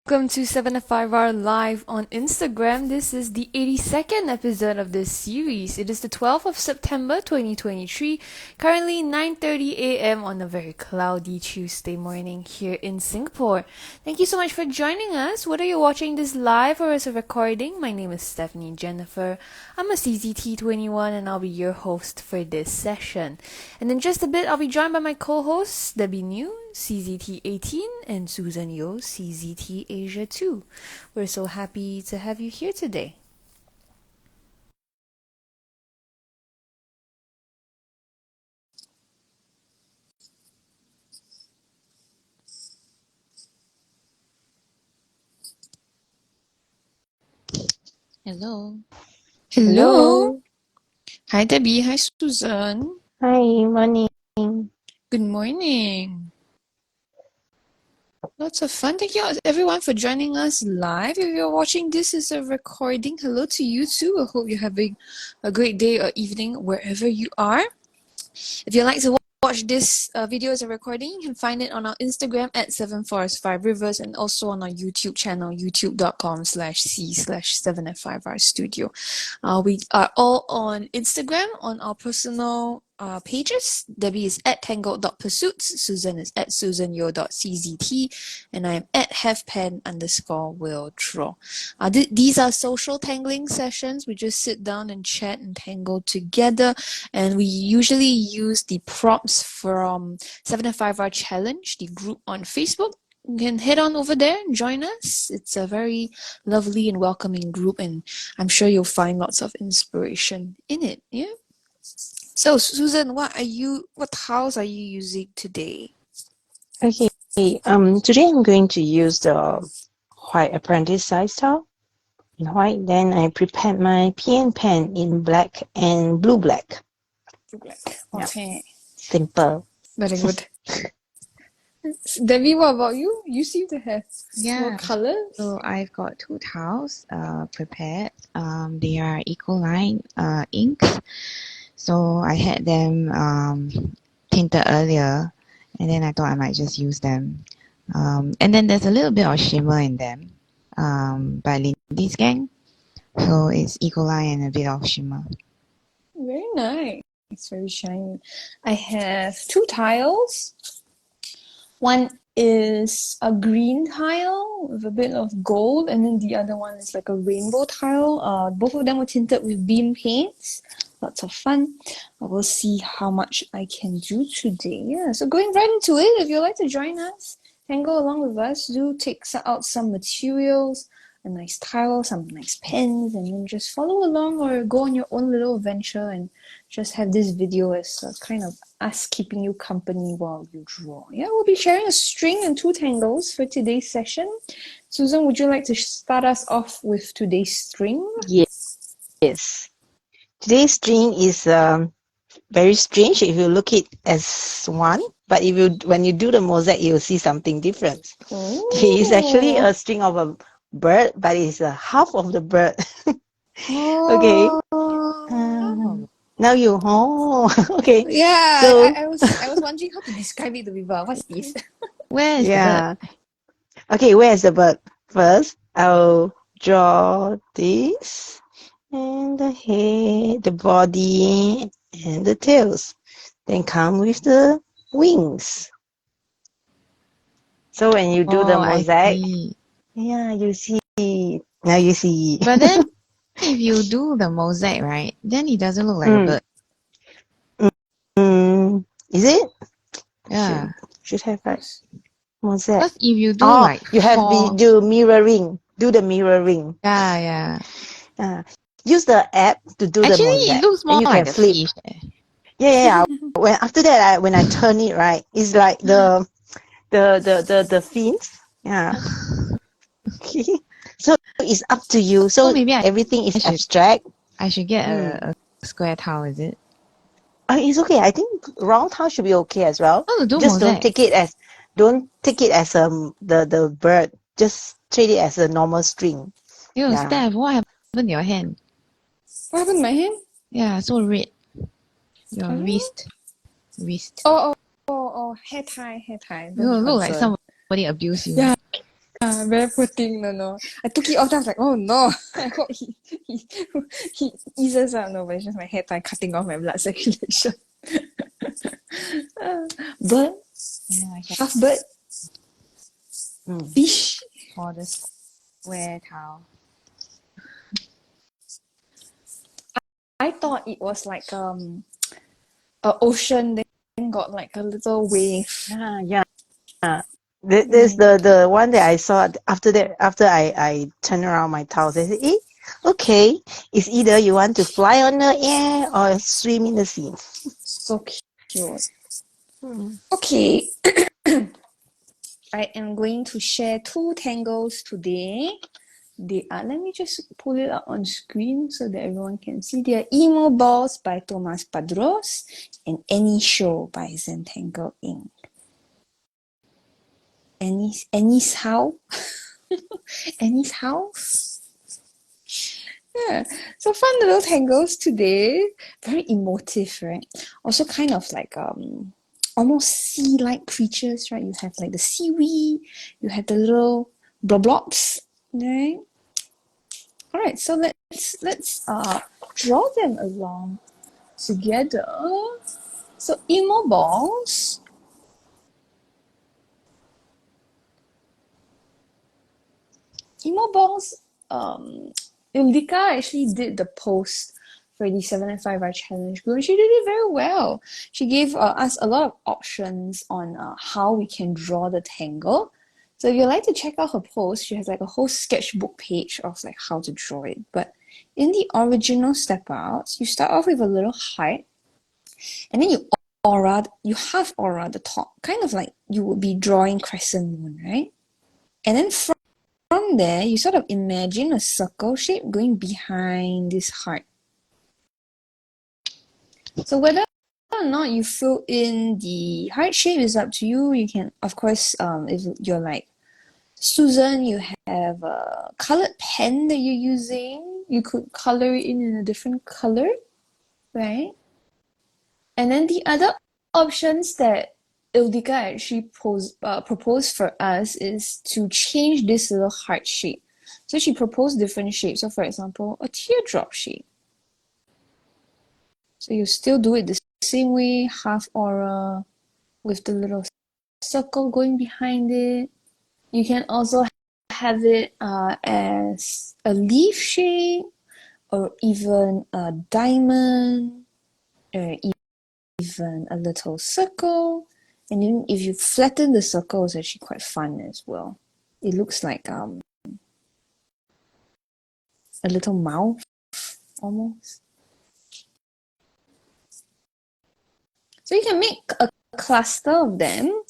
Welcome to 7 to 5 Hour Live on Instagram. This is the 82nd episode of this series. It is the 12th of September 2023, currently 9:30 a.m. on a very cloudy Tuesday morning here in Singapore. Thank you so much for joining us. Whether you're watching this live or as a recording, my name is Stephanie Jennifer. I'm a CZT21 and I'll be your host for this session. And in just a bit, I'll be joined by my co-hosts, Debbie New, CZT18, and Susan Yo, CZT Asia 2. We're so happy to have you here today. Hello. Hello. Hi, Debbie. Hi, Susan. Hi, morning. Good morning. Lots of fun. Thank you everyone for joining us live. If you're watching this as a recording, hello to you too. I hope you're having a great day or evening wherever you are. If you'd like to watch this video as a recording, you can find it on our Instagram at 7forests5rivers and also on our YouTube channel, youtube.com/c/7f5rstudio. We are all on Instagram on our personal pages. Debbie is at tangle.pursuits, Susan is at susanyo.czt, and I am at halfpen_will_draw. These are social tangling sessions. We just sit down and chat and tangle together, and we usually use the prompts from 7 to 5 Hour Challenge, the group on Facebook. You can head on over there and join us. It's a very lovely and welcoming group, and I'm sure you'll find lots of inspiration in it. Yeah. So, Susan, what tiles are you using today? Okay, today I'm going to use the white apprentice size tile in white. Then I prepared my PN pen in black and blue black. Okay. Simple. Very good. Debbie, what about you? You seem to have more Yeah. colors. So I've got two tiles prepared. They are Ecoline inks. So I had them tinted earlier, and then I thought I might just use them. And then there's a little bit of shimmer in them by Lindy's Gang. So it's Ecoline and a bit of shimmer. Very nice. It's very shiny. I have two tiles. One is a green tile with a bit of gold, and then the other one is like a rainbow tile. Both of them were tinted with beam paints. Lots of fun. We'll see how much I can do today. Yeah, so going right into it, if you'd like to join us, tangle along with us, do take out some materials, a nice tile, some nice pens, and then just follow along or go on your own little adventure and just have this video as kind of us keeping you company while you draw. Yeah, we'll be sharing a string and two tangles for today's session. Susan, would you like to start us off with today's string? Yes. Today's string is very strange if you look it as one, but when you do the mosaic, you'll see something different. Oh. It's actually a string of a bird, but it's half of the bird. Okay. Now you okay. Yeah, So I was wondering how to describe it to people. What's this? Where is the bird? Okay, where's the bird? First, I'll draw this and the head, the body, and the tails. Then come with the wings. So when you do the mosaic, yeah, you see. Now you see. But then if you do the mosaic, right, then it doesn't look like a bird. Is it? Yeah. Should have right. Mosaic. Because if you do like you have to do mirroring. Do the mirroring. Yeah. Use the app to do the mosaic. Actually, it looks more like a fish. Yeah. After that, when I turn it, right, it's like the fins. Yeah. Okay. So it's up to you. So maybe everything is abstract. I should get a square tile, is it? It's okay. I think round tile should be okay as well. Just mosaic. don't take it as the bird. Just treat it as a normal string. Steph, what happened to your hand? What happened to my hand? Yeah, so red. Your wrist. Oh, hair tie. You look like somebody abused you. Yeah. Very poor thing, no. I took it off, I was like, oh no. I hope he eases out. No, but it's just my hair tie cutting off my blood circulation. Bird, I can half bird, fish. for the square towel. I thought it was like a ocean, then got like a little wave. Yeah. This the one that I saw after that. After I turn around my towels, I said, okay, it's either you want to fly on the air or swim in the sea. So cute. Okay. I am going to share 2 tangles today. They are, let me just pull it up on screen so that everyone can see. They are Emoballs by Tomàs Padrós and Enyshou by Zentangle Inc. Enyshou? Enyshou? Yeah, so fun little tangles today. Very emotive, right? Also kind of like almost sea-like creatures, right? You have like the seaweed, you have the little blobs, right? All right, so let's draw them along together. So Emoballs. Emoballs, Ildika actually did the post for the 7 and 5 hour challenge group, and she did it very well. She gave us a lot of options on how we can draw the tangle. So if you'd like to check out her post, she has like a whole sketchbook page of like how to draw it. But in the original step outs, you start off with a little heart, and then you have aura at the top, kind of like you would be drawing crescent moon, right? And then from there, you sort of imagine a circle shape going behind this heart. So whether or not you fill in the heart shape is up to you. You can, of course, if you're like Susan, you have a colored pen that you're using. You could color it in a different color, right? And then the other options that Ildika actually proposed for us is to change this little heart shape. So she proposed different shapes. So for example, a teardrop shape. So you still do it the same way, half aura with the little circle going behind it. You can also have it as a leaf shape or even a diamond or even a little circle. And even if you flatten the circle, it's actually quite fun as well. It looks like a little mouth almost. So you can make a cluster of them.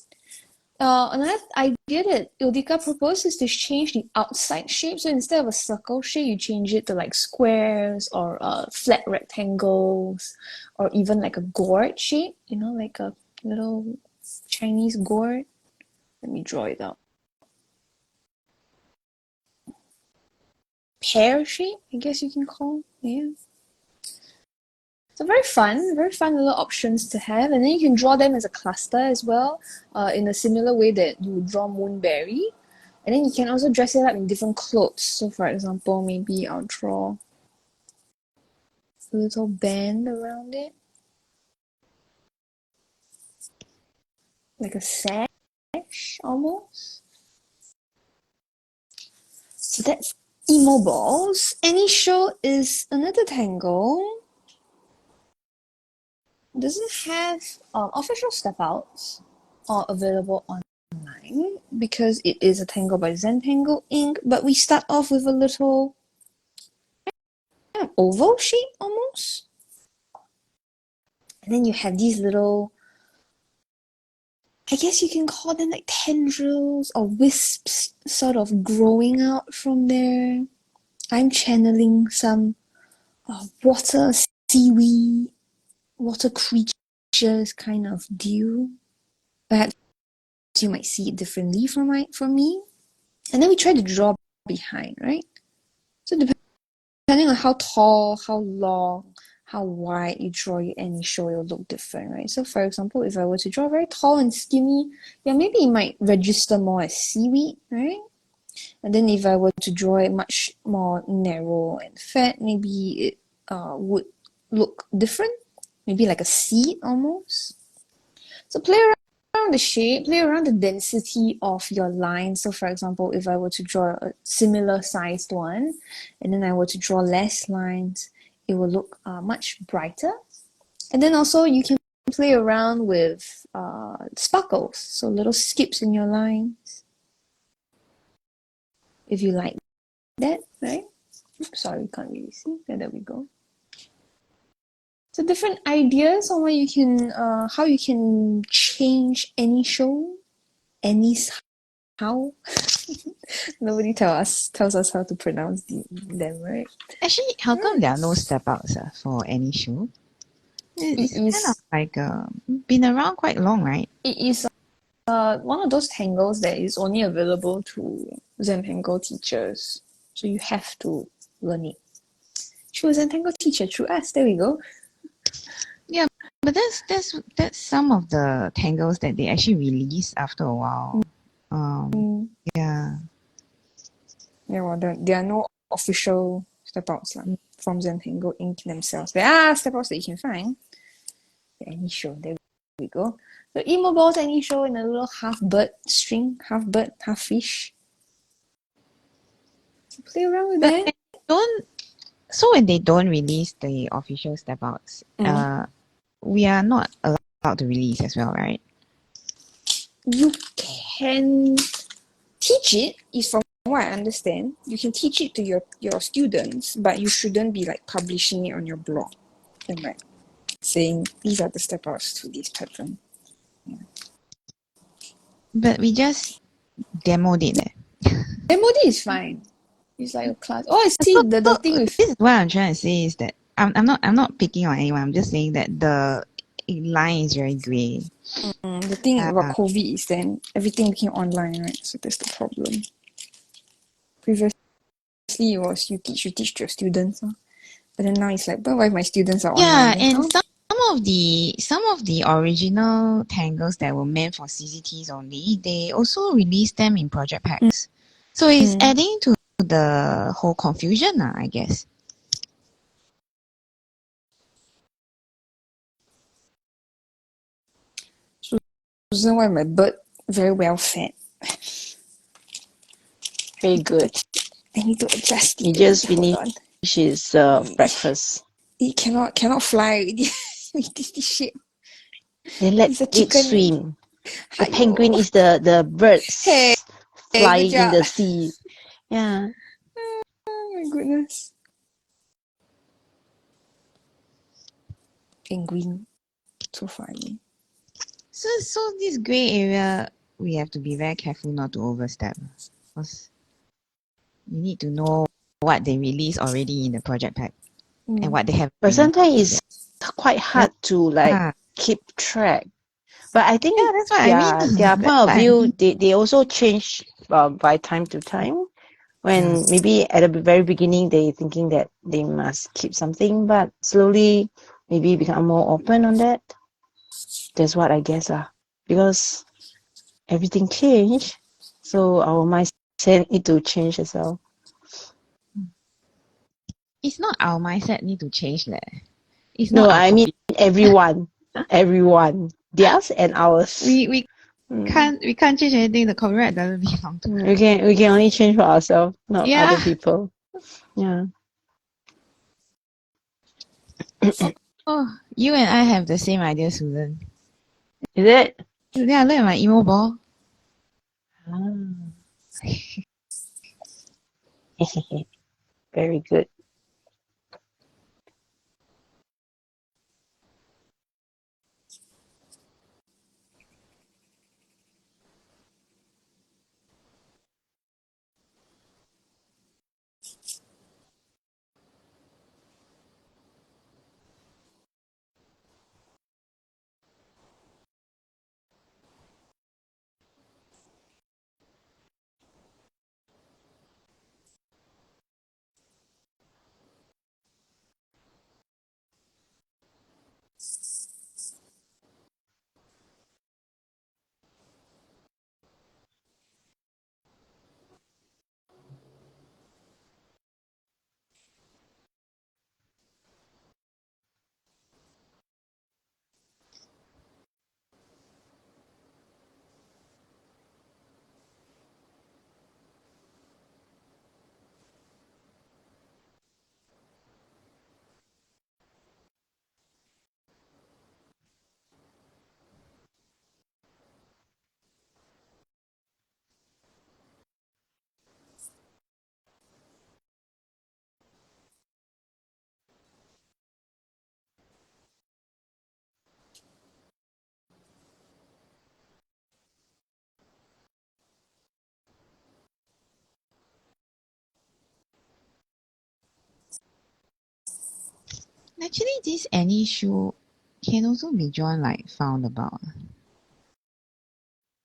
Another idea that Ildika proposed is to change the outside shape. So instead of a circle shape, you change it to like squares or flat rectangles or even like a gourd shape, like a little Chinese gourd. Let me draw it out. Pear shape, I guess you can call. Yeah. So very fun little options to have. And then you can draw them as a cluster as well, in a similar way that you would draw moonberry. And then you can also dress it up in different clothes. So for example, maybe I'll draw a little band around it. Like a sash, almost. So that's Emoballs. Enyshou is another tangle. Doesn't have official step outs available online because it is a tangle by Zentangle Inc. But we start off with a little oval shape almost. And then you have these little, I guess you can call them like tendrils or wisps sort of growing out from there. I'm channeling some water, seaweed, water creatures kind of deal. Perhaps you might see it differently from me. And then we try to draw behind, right? So depending on how tall, how long, how wide you draw it, Enyshou, it'll look different, right? So for example, if I were to draw very tall and skinny, yeah, maybe it might register more as seaweed, right? And then if I were to draw it much more narrow and fat, maybe it would look different. Maybe like a seed almost. So play around the shape, play around the density of your line. So for example, if I were to draw a similar sized one, and then I were to draw less lines, it will look much brighter. And then also you can play around with sparkles, so little skips in your lines. If you like that, right? Oops, sorry, can't really see. There we go. So different ideas on what you can, how you can change Enyshou, how. Nobody tells us how to pronounce them, right? Actually, how come there are no step outs for Enyshou? It's kind of like been around quite long, right? It is one of those tangles that is only available to Zentangle teachers. So you have to learn it. Through a Zentangle teacher, through us. There we go. Yeah, but that's some of the tangles that they actually release after a while. Yeah. Yeah, well, there are no official step outs from Zentangle Inc. themselves. There are step outs that you can find. Enyshou, there we go. So Emoballs Enyshou in a little half bird string, half bird, half fish. So play around with that. So when they don't release the official step outs, we are not allowed to release as well, right? You can teach it, is from what I understand. You can teach it to your students, but you shouldn't be like publishing it on your blog and like saying these are the step outs to this pattern. Yeah. But we just demoed it. MOD is fine. It's like a class. Oh, I see the thing with. This is what I'm trying to say is that I'm not picking on anyone. I'm just saying that the line is very grey. The thing about COVID is then everything became online, right? So that's the problem. Previously, it was you teach to your students, but then now it's like, but what if my students are online? Yeah, and some of the original tangles that were meant for CCTs only, they also released them in project packs. So it's adding to the whole confusion, I guess. Reason why my bird very well fed. Very good. I need to adjust it. He just finished his breakfast. He cannot fly already. this shit. Then let He's a it chicken. swim. The penguin is the birds flying in the sea. Yeah. Oh my goodness. Penguin. So funny. So this grey area, we have to be very careful not to overstep. Because you need to know what they release already in the project pack and what they have. But sometimes it's quite hard to like keep track. But I think that's what I mean. their point of view, they also change by time to time. When maybe at the very beginning they thinking that they must keep something, but slowly maybe become more open on that. That's what I guess because everything changed, so our mindset need to change as well. It's not our mindset need to change, It's No, not I mean everyone, theirs and ours. We can't change anything. The copyright doesn't belong to us. We can only change for ourselves, not other people. Yeah. Oh, you and I have the same idea, Susan. Is it? Yeah, look at my emo ball. Very good. Actually, this Enyshou can also be drawn like found about.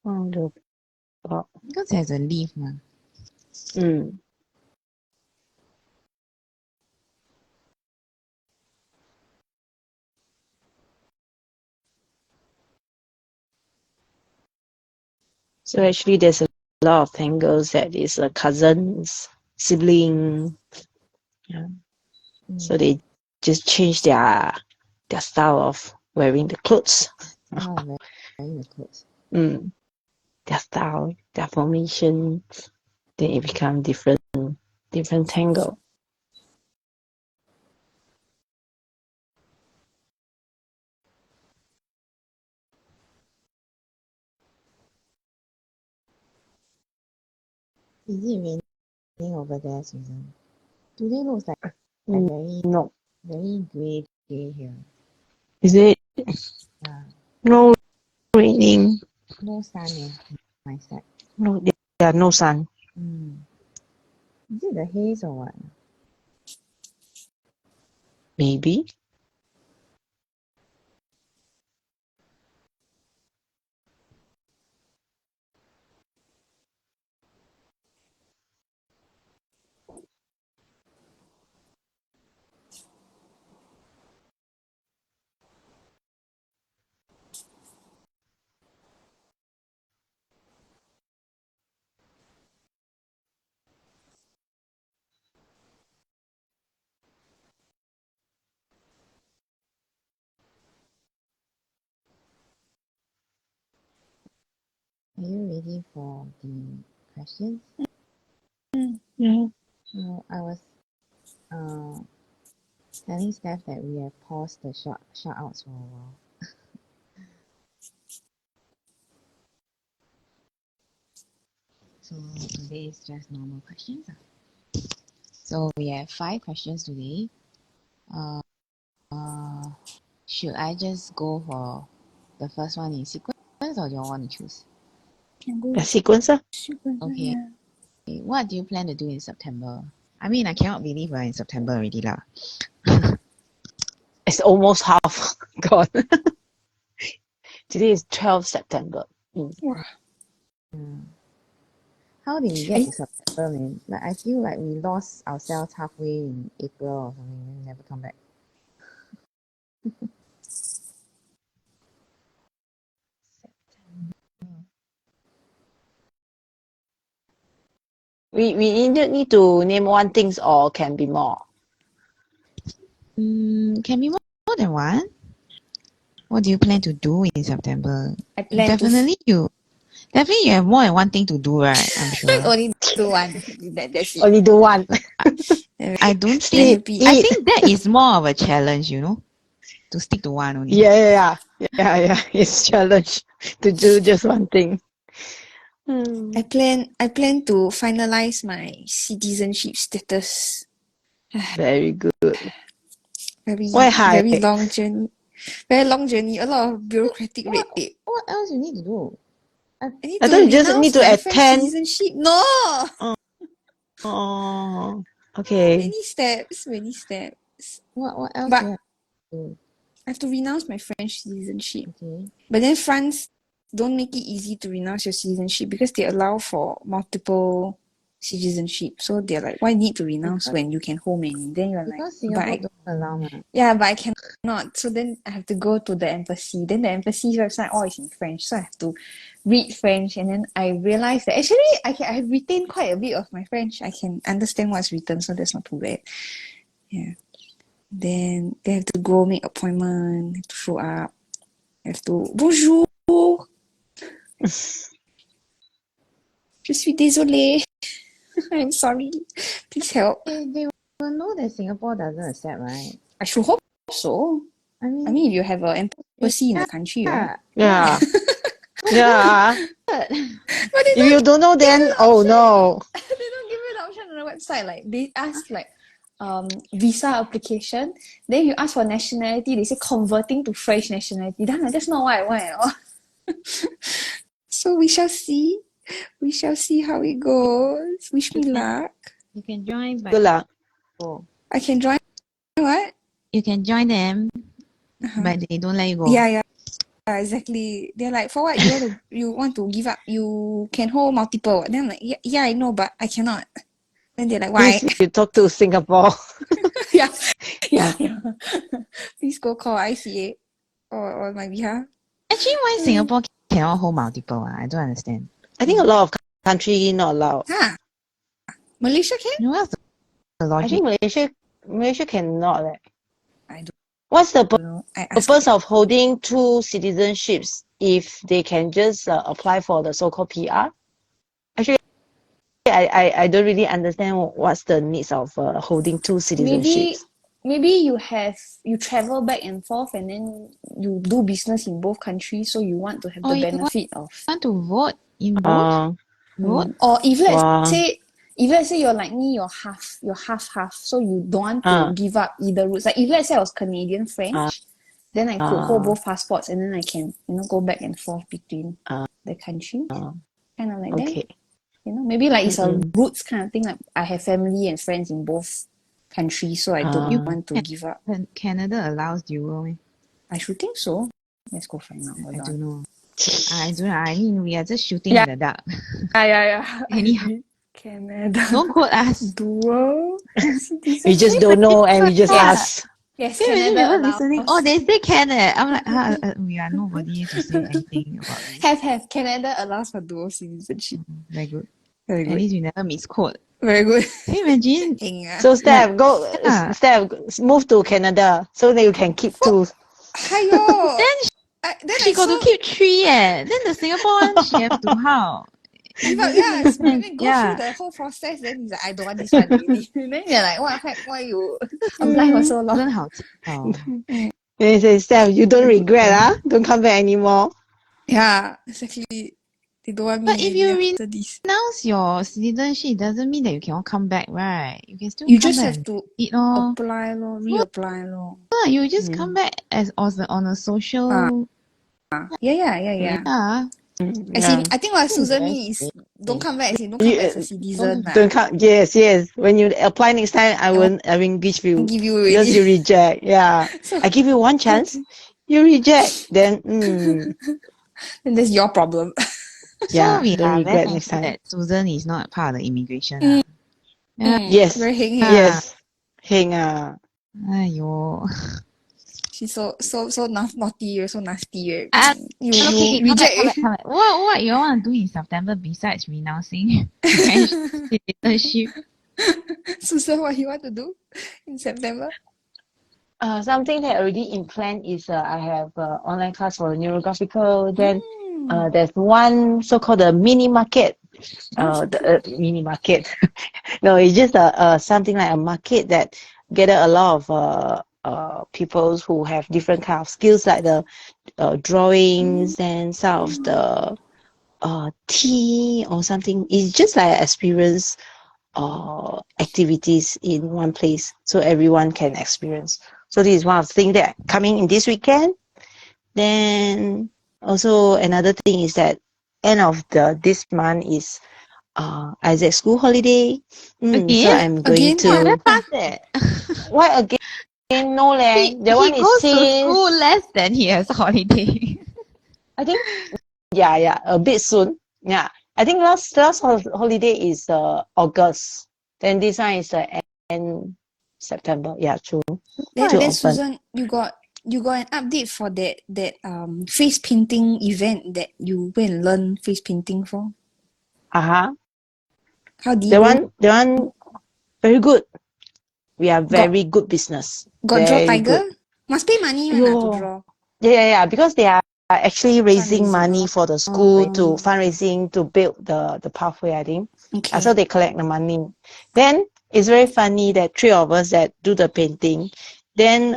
Found about. Because there's a leaf, man. Mm. So actually, there's a lot of tangles that is cousins, sibling. Yeah. So they just change their style of wearing the clothes. Oh, wearing the clothes. Their style, their formation, then it become different tangle. Is it raining over there, Susan? Today looks like No. very grey here. Is it? Yeah. No raining. No sun my side. No, there are no sun. Is it the haze or what? Maybe. Are you ready for the questions? Yeah. I was telling Steph that we have paused the shout outs for a while. So today is just normal questions. So we have 5 questions today. Should I just go for the first one in sequence or do you want to choose? Can go The sequence. sequence. Okay. Yeah. What do you plan to do in September? I mean, I cannot believe we're in September already lah. It's almost half gone. Today is 12th September. Wow. How did we get to September, man? Like, I feel like we lost ourselves halfway in April or something and we never come back. We need to name one things or can be more. Can be more than one. What do you plan to do in September? I plan Definitely you have more than one thing to do, right? I'm to sure. only do one. That's it. Only do one. I don't Sleep, think. I eat. think that is more of a challenge, you know, to stick to one only. Yeah. It's challenge to do just one thing. I plan to finalize my citizenship status. Very good. Very high? very long journey. Very long journey. A lot of bureaucratic red tape. What else you need to do? I need I to thought you just renounce need to my French attend. citizenship. No! Oh, okay. Many steps. What else But do you have to do? I have to renounce my French citizenship. Okay. But then France don't make it easy to renounce your citizenship because they allow for multiple citizenship. So they're like, why need to renounce when you can hold many? Then you're like, Because Singapore don't allow ma. yeah, but I cannot. So then I have to go to the embassy. Then the embassy's website all is in French. So I have to read French. And then I realized that actually I have retained quite a bit of my French. I can understand what's written, so that's not too bad. Yeah. Then they have to go make appointment, have to show up, have to bonjour. Je suis désolée. I'm sorry. Please help. They will know that Singapore doesn't accept, right? I should hope so. I mean, if you have an embassy in the country, right? Yeah. Yeah. But If you don't know, then oh no. they don't give you the option on the website. Like they ask like visa application. Then you ask for nationality. They say converting to French nationality. Then that's not what I want at all. So we shall see. We shall see how it goes. Wish me luck. You can join by Good luck. oh. I can join what? you can join them, but they don't let you go. Yeah, exactly. They're like, for what you want to give up? You can hold multiple. Then I'm like, yeah, I know, but I cannot. Then they're like, why? Please, you talk to Singapore. yeah. Please go call ICA or on my behalf. Actually, why Singapore cannot hold multiple? I don't understand. I think a lot of country not allowed. Huh? Malaysia can? You know what's the I logic? think Malaysia cannot. I don't What's the know. I asked purpose of holding two citizenships if they can just apply for the so-called PR? Actually, I don't really understand what's the needs of holding two citizenships. Maybe you travel back and forth and then you do business in both countries, so you want to have the you benefit of. want to vote in both? Vote? Or if Wow. let's say you're like me, you're half, so you don't want to give up either routes. Like if let's say I was Canadian French, then I could hold both passports and then I can go back and forth between the countries, kind of like Okay. that. Maybe like it's a roots kind of thing. Like I have family and friends in both countries, so I don't want to give up. Canada allows dual. I should think so. Let's go find out. I don't know. I don't know. I mean, we are just shooting in the dark. Yeah. Anyhow. Canada. Don't quote us. Dual. We just don't know and we just ask. Yes, Can you imagine Canada people listening? allows. Oh, they say Canada. I'm like, we are nobody to say anything about this. Have. Canada allows for dual citizenship. Very good. Very At good. least we never misquote. Very good. Can you imagine? So Steph, move to Canada so that you can keep two. Hiyo. Then she got to keep 3 Then the Singapore one, she have to how? Give up, go through the whole process. Then he's like, I don't want this one already. Then you're like, what the heck? Why you apply for so long? 真好笑。 Then he says, Steph, you don't regret, don't come back anymore. Yeah, exactly. They don't want me But if you after this. renounce your citizenship, it doesn't mean that you cannot come back, right? You can still You come just back have to eat lor. apply lor, reapply lor. You just come back as on a social. Yeah. Yeah. As in, I think what Susan means is don't come back as in don't come back as a citizen. Don't come. Yes. When you apply next time, I will give you. Give you already. Because you reject. Yeah. So, I give you one chance. You reject. Then then that's your problem. yeah, So we don't are regret very next thankful time. that Susan is not part of the immigration. Yes. Very heng. Yes. Heng ah. Aiyo. She's so naughty, so nasty. You Okay, reject. come back. What you all want to do in September besides renouncing French citizenship? Susan, what you want to do in September? Something that already in plan is I have online class for neurographical. Then there's one so-called a mini market. Mini market. No, it's just something like a market that gather a lot of people who have different kind of skills like the drawings and some of the tea or something. It's just like experience activities in one place so everyone can experience. So this is one of the things that coming in this weekend. Then also another thing is that end of this month is Isaac school holiday. Again? So I'm going to. Why again? No leh. That one he is goes to since school less than he has holiday. I think yeah, a bit soon. Yeah. I think last holiday is August. Then this one is end September. Yeah, true. Then Susan, you got an update for that face painting event that you go and learn face painting for? How did the you one very good. We are very good business. got draw very tiger? Good. Must pay money to draw. Yeah, because they are actually raising money for the school to fundraising to build the pathway, I think. Okay. So they collect the money. Then it's very funny that 3 of us that do the painting. Then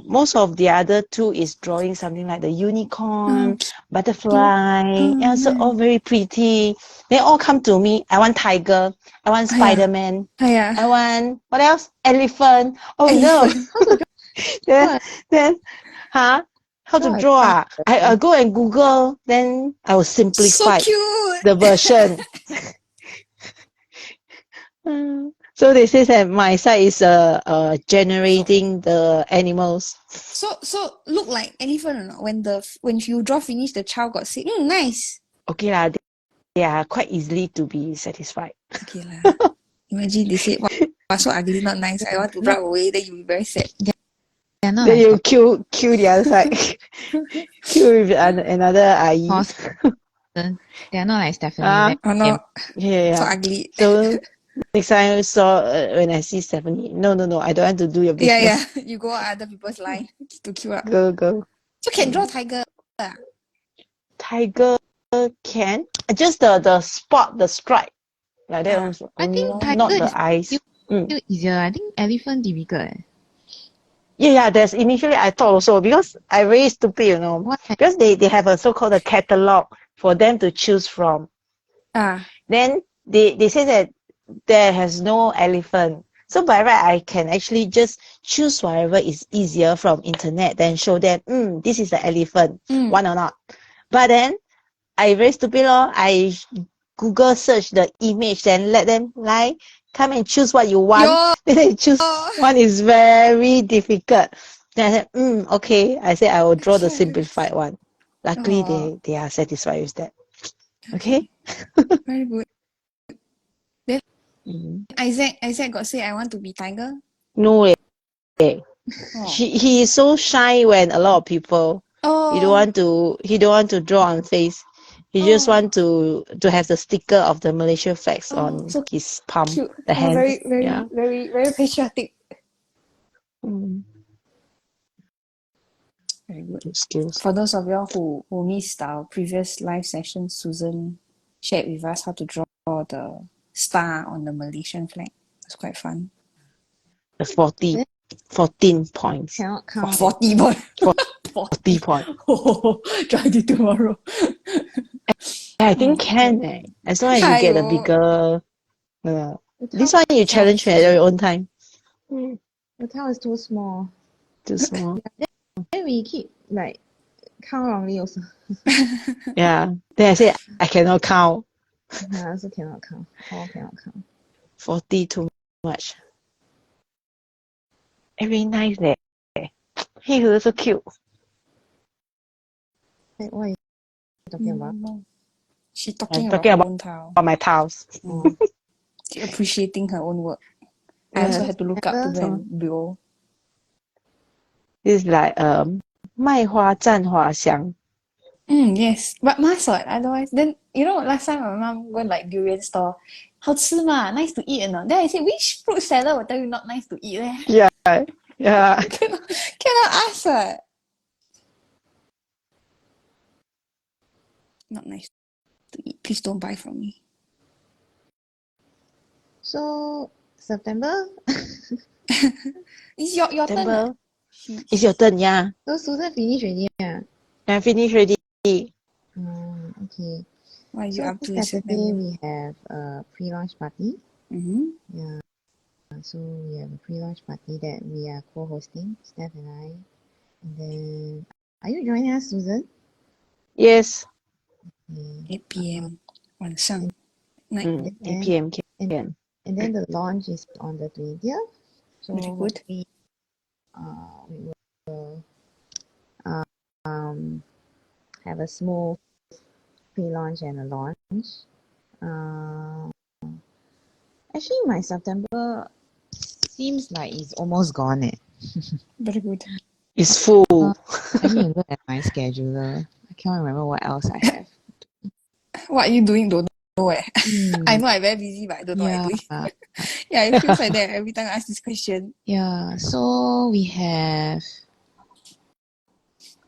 most of the other 2 is drawing something like the unicorn, butterfly. Yeah, so all very pretty. They all come to me. I want tiger. I want Spider-Man. I want what else? Elephant. Oh no. then how to draw? I go and Google. Then I will simplify so cute. the version. So they say that my side is generating the animals. So look like elephant or not? When you draw finish, the child got say, nice. Okay lah, they are quite easily to be satisfied. Okay lah. Imagine they say, wow, so ugly, not nice. I want to run away. Then you'll be very sad. They're not Then like you kill the other side. Kill with another ai. horse. They're not like Stephanie. Ah, Oh no, yeah. so ugly. So next time I saw when I see Stephanie, no, I don't want to do your business. Yeah. You go other people's line to queue up. Go. So can draw tiger. Tiger can just the spot, the stripe like that. Also. I think tiger not the is eyes. still easier. I think elephant difficult. Yeah. There's initially I thought also because I very stupid, you know. What? Because they have a so-called a catalog for them to choose from. Then they say that there has no elephant. So by right, I can actually just choose whatever is easier from internet, then show them, this is the elephant, one or not. But then I very stupid lor. I Google search the image, then let them come and choose what you want. Then they choose one is very difficult. Then I said, okay. I said I will draw the simplified one. Luckily, they are satisfied with that. Okay. Very good. Then Isaac got say I want to be tiger. No way. He is so shy when a lot of people. He don't want to draw on face. He just want to have the sticker of the Malaysia flags on his palm, cute. the hand. Very patriotic. Very good skills. For those of y'all who missed our previous live session, Susan shared with us how to draw the star on the Malaysian flag. It's quite fun. The 14 points. Cannot count. 40 points. 40 points. Try it tomorrow. I think can. As long as you get a bigger. This one you challenge at your own time. The tile is too small. Too small. Then we keep count wrongly also. Yeah. Then I say I cannot count. I also cannot count. All cannot count. 40 too much. Very nice there. He was so cute. What are you talking about? She's talking talking about her own tile. About my tiles. She's appreciating her own work. I also had to look up to them below. This is like 卖花赞花香. Yes, but must what? Otherwise, then last time my mom went durian store. 好吃嘛, nice to eat or not? Then I said, which fruit salad will tell you not nice to eat? Yeah. Cannot ask what? Not nice to eat. Please don't buy from me. So September? It's your turn. It's your turn, yeah. So Susan finished already. I finished already. Okay. What are you up to? Saturday we have a pre-launch party. Yeah. So we have a pre-launch party that we are co-hosting, Steph and I. And then, are you joining us, Susan? Yes. 8 p.m. 晚上 night. 8 p.m. can. And then the launch is on the 20th. So very good. We will have a small pre-launch and a launch. Actually, my September seems like it's almost gone. Very good. It's full. Let me look at my scheduler. I can't remember what else I have. What are you doing? Don't know. I know I'm very busy, but I don't know what I'm doing. Yeah, it feels like that every time I ask this question. Yeah, so we have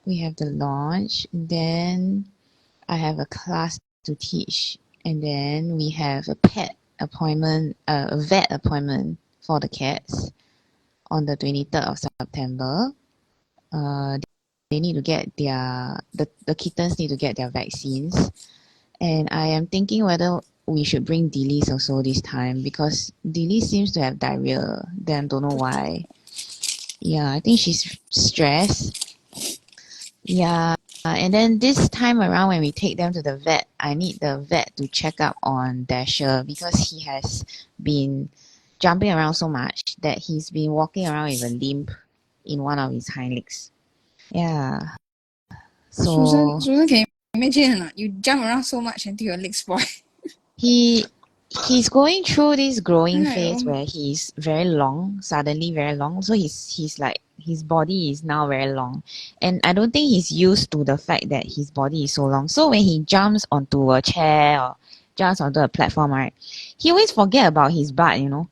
the launch, then I have a class to teach, and then we have a vet appointment for the cats on the 23rd of September. They need to get the kittens need to get their vaccines, and I am thinking whether we should bring Dilys also this time because Dilys seems to have diarrhea. Then don't know why. Yeah, I think she's stressed. Yeah, and then this time around when we take them to the vet, I need the vet to check up on Dasher because he has been jumping around so much that he's been walking around with a limp in one of his hind legs. Yeah. So Susan, can you imagine or not? You jump around so much until your legs spoil. he's going through this growing phase Right. where he's very long, suddenly very long. So he's like his body is now very long. And I don't think he's used to the fact that his body is so long. So when he jumps onto a chair or jumps onto a platform, right, he always forget about his butt, you know.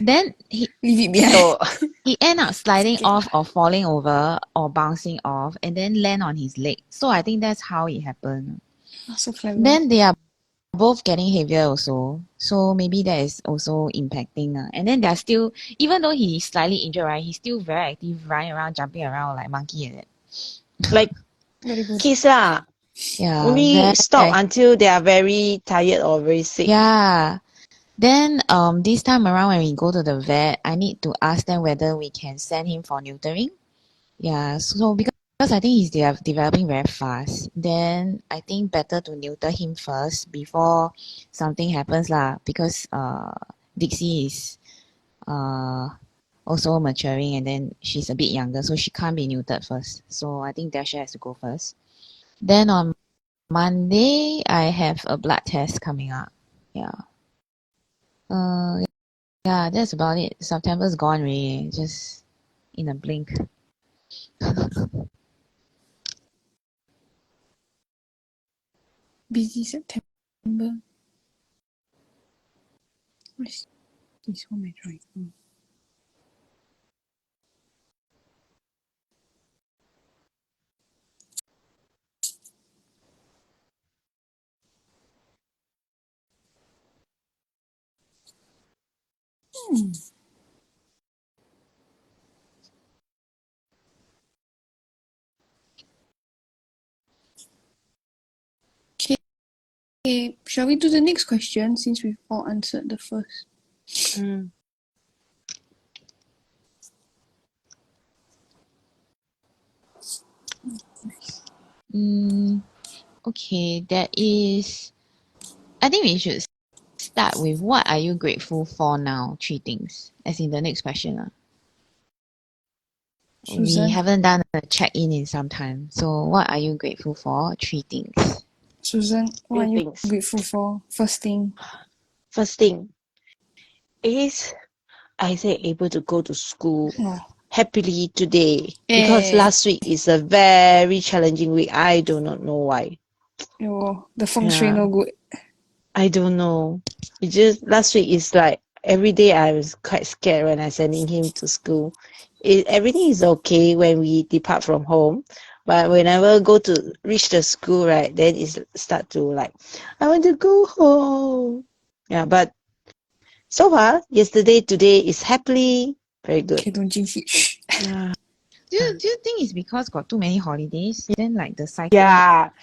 Then Leave it behind. So he end up sliding Okay. off or falling over or bouncing off and then land on his leg. So I think that's how it happened. Oh, so clever. Then they are both getting heavier also. So maybe that is also impacting. And then they're still, even though he's slightly injured, right, he's still very active, running around, jumping around like monkey and that. like Very good. kids lah, Yeah, only stop very, until they are very tired or very sick. yeah. Then this time around when we go to the vet, I need to ask them whether we can send him for neutering. Yeah, so because I think he's developing very fast, then I think better to neuter him first before something happens lah. Because Dixie is also maturing and then she's a bit younger, so she can't be neutered first. So I think Dasha has to go first. Then on Monday, I have a blood test coming up. Yeah. Yeah, that's about it. September's gone really, just in a blink. Busy September. What's this one am I trying? Okay, shall we do the next question since we've all answered the first? Mm. Okay, that is. I think we should start with what are you grateful for now? 3 things. As in the next question. We Susan. haven't done a check-in in some time. So what are you grateful for? 3 things. Susan, what are Three you things. grateful for? First thing. First thing is Isaac able to go to school Oh. happily today because last week is a very challenging week. I do not know why. Oh, the feng shui no good. I don't know. It just last week is like every day I was quite scared when I sending him to school. Everything is okay when we depart from home, but whenever go to reach the school, right, then it start to like, I want to go home. Yeah, but so far, yesterday, today is happily very good. Okay, don't jinx it. Shh. Yeah. Do you think it's because got too many holidays? Then like the cycle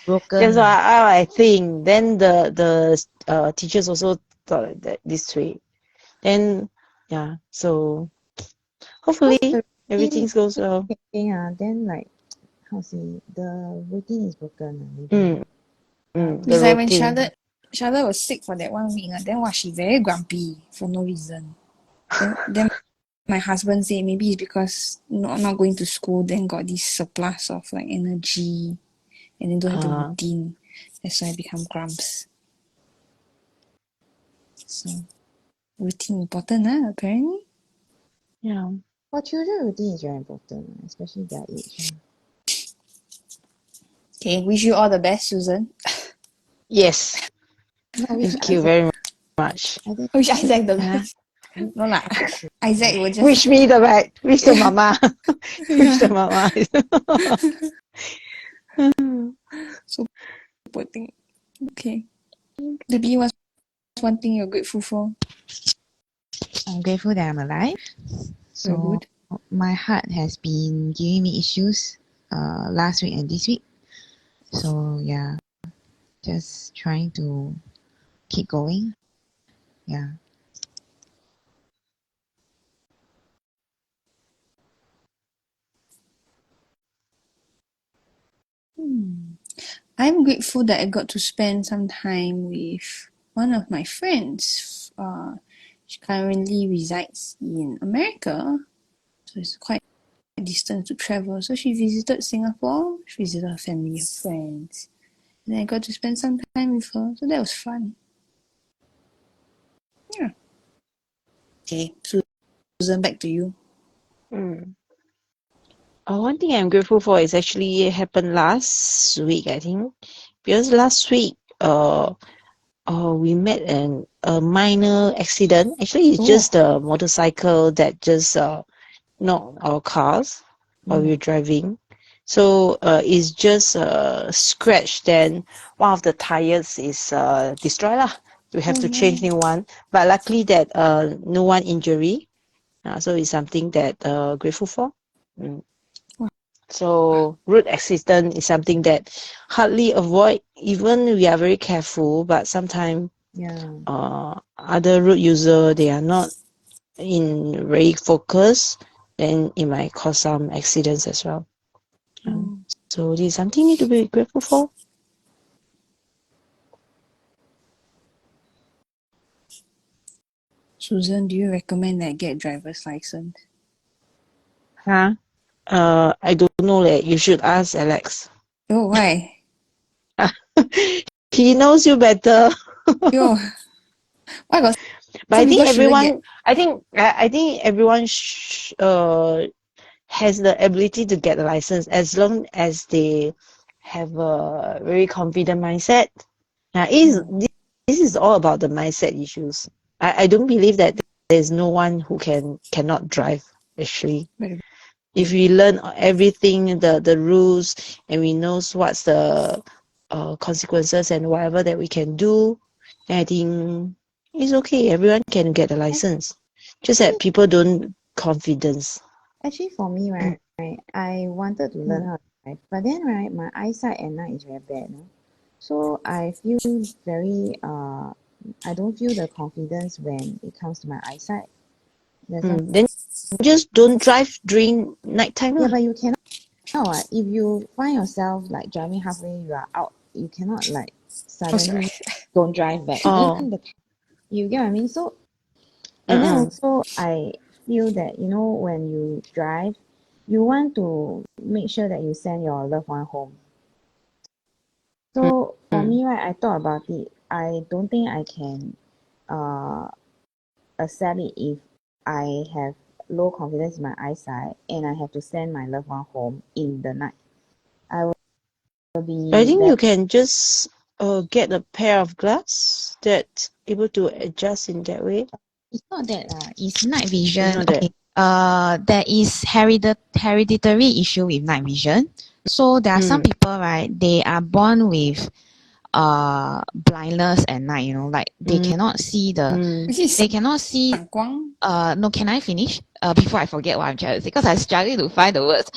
broken? That's what I think. Then the teachers also thought that this way. Then yeah, so hopefully everything goes well. Then like how to say the routine is broken. The It's like when routine. Charlotte was sick for that 1 week, then she very grumpy for no reason. Then my husband said maybe it's because not going to school, then got this surplus of like energy, and then don't have the routine. That's why I become grumps. So routine important, apparently. Yeah. For children, routine is very important, especially their age. Okay, wish you all the best, Susan. Yes. Thank you very much. Wish Isaac the best. No lah. Isaac will just Wish me the best. Wish the mama. Wish the mama. So poor thing. Okay. Debbie, what's one thing you're grateful for? I'm grateful that I'm alive. So Very good. my heart has been giving me issues last week and this week. So yeah, just trying to keep going. Yeah. I'm grateful that I got to spend some time with one of my friends. She currently resides in America, so it's quite a distance to travel. So she visited Singapore, she visited her family, her friends, and then I got to spend some time with her. So that was fun. Yeah. Okay, Susan, back to you. One thing I'm grateful for is actually happened last week, I think. Because last week, we met in a minor accident. Actually, it's just a motorcycle that just knocked our cars while we were driving. So it's just scratched. Then one of the tires is destroyed lah. We have to change new one. But luckily that no one injury. So it's something that grateful for. So road accident is something that hardly avoid. Even we are very careful, but sometimes other road user, they are not in very focus, then it might cause some accidents as well. So this is something you need to be grateful for. Susan, do you recommend that I get driver's license? I don't know. You should ask Alex. Oh, why? He knows you better. Yo, why got But some I think people shouldn't everyone, get... I think everyone has the ability to get a license as long as they have a very confident mindset. This is all about the mindset issues. I don't believe that there's no one who cannot drive, actually. If we learn everything, the rules, and we know what's the consequences and whatever that we can do, then I think it's okay. Everyone can get a license. Just that people don't confidence. Actually, for me, right, I wanted to learn how to drive, but then, right, my eyesight at night is very bad, no? So I feel very, I don't feel the confidence when it comes to my eyesight. Then just don't drive during nighttime. Yeah, but you cannot. If you find yourself like driving halfway, you are out. You cannot like suddenly don't drive back. Then you get what I mean? So, and then also I feel that when you drive, you want to make sure that you send your loved one home. So for me, right, I thought about it. I don't think I can accept it if I have low confidence in my eyesight and I have to send my loved one home in the night. I will be. I think you can just get a pair of glass that's able to adjust in that way. It's not that it's night vision. It's not that. Okay. There is hereditary issue with night vision. So there are some people, right? They are born with blindness at night. Like they cannot see they cannot see. No, can I finish? Before I forget what I'm trying to say, because I'm struggling to find the words.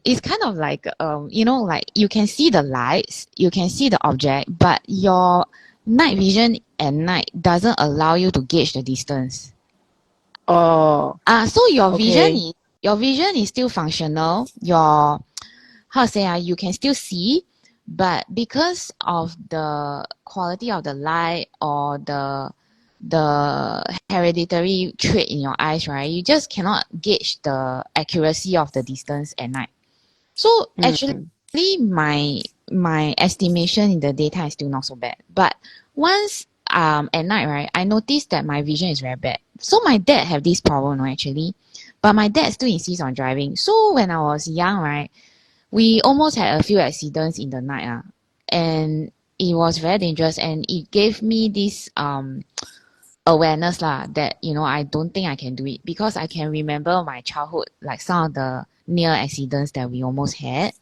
It's kind of like like you can see the lights, you can see the object, but your night vision at night doesn't allow you to gauge the distance. So your vision is still functional. Your you can still see, but because of the quality of the light or the hereditary trait in your eyes, right, you just cannot gauge the accuracy of the distance at night. So actually my estimation in the daytime is still not so bad, but once at night, right, I noticed that my vision is very bad. So my dad have this problem, actually, but my dad still insists on driving. So when I was young, right, we almost had a few accidents in the night, and it was very dangerous, and it gave me this awareness that I don't think I can do it, because I can remember my childhood, like some of the near accidents that we almost had.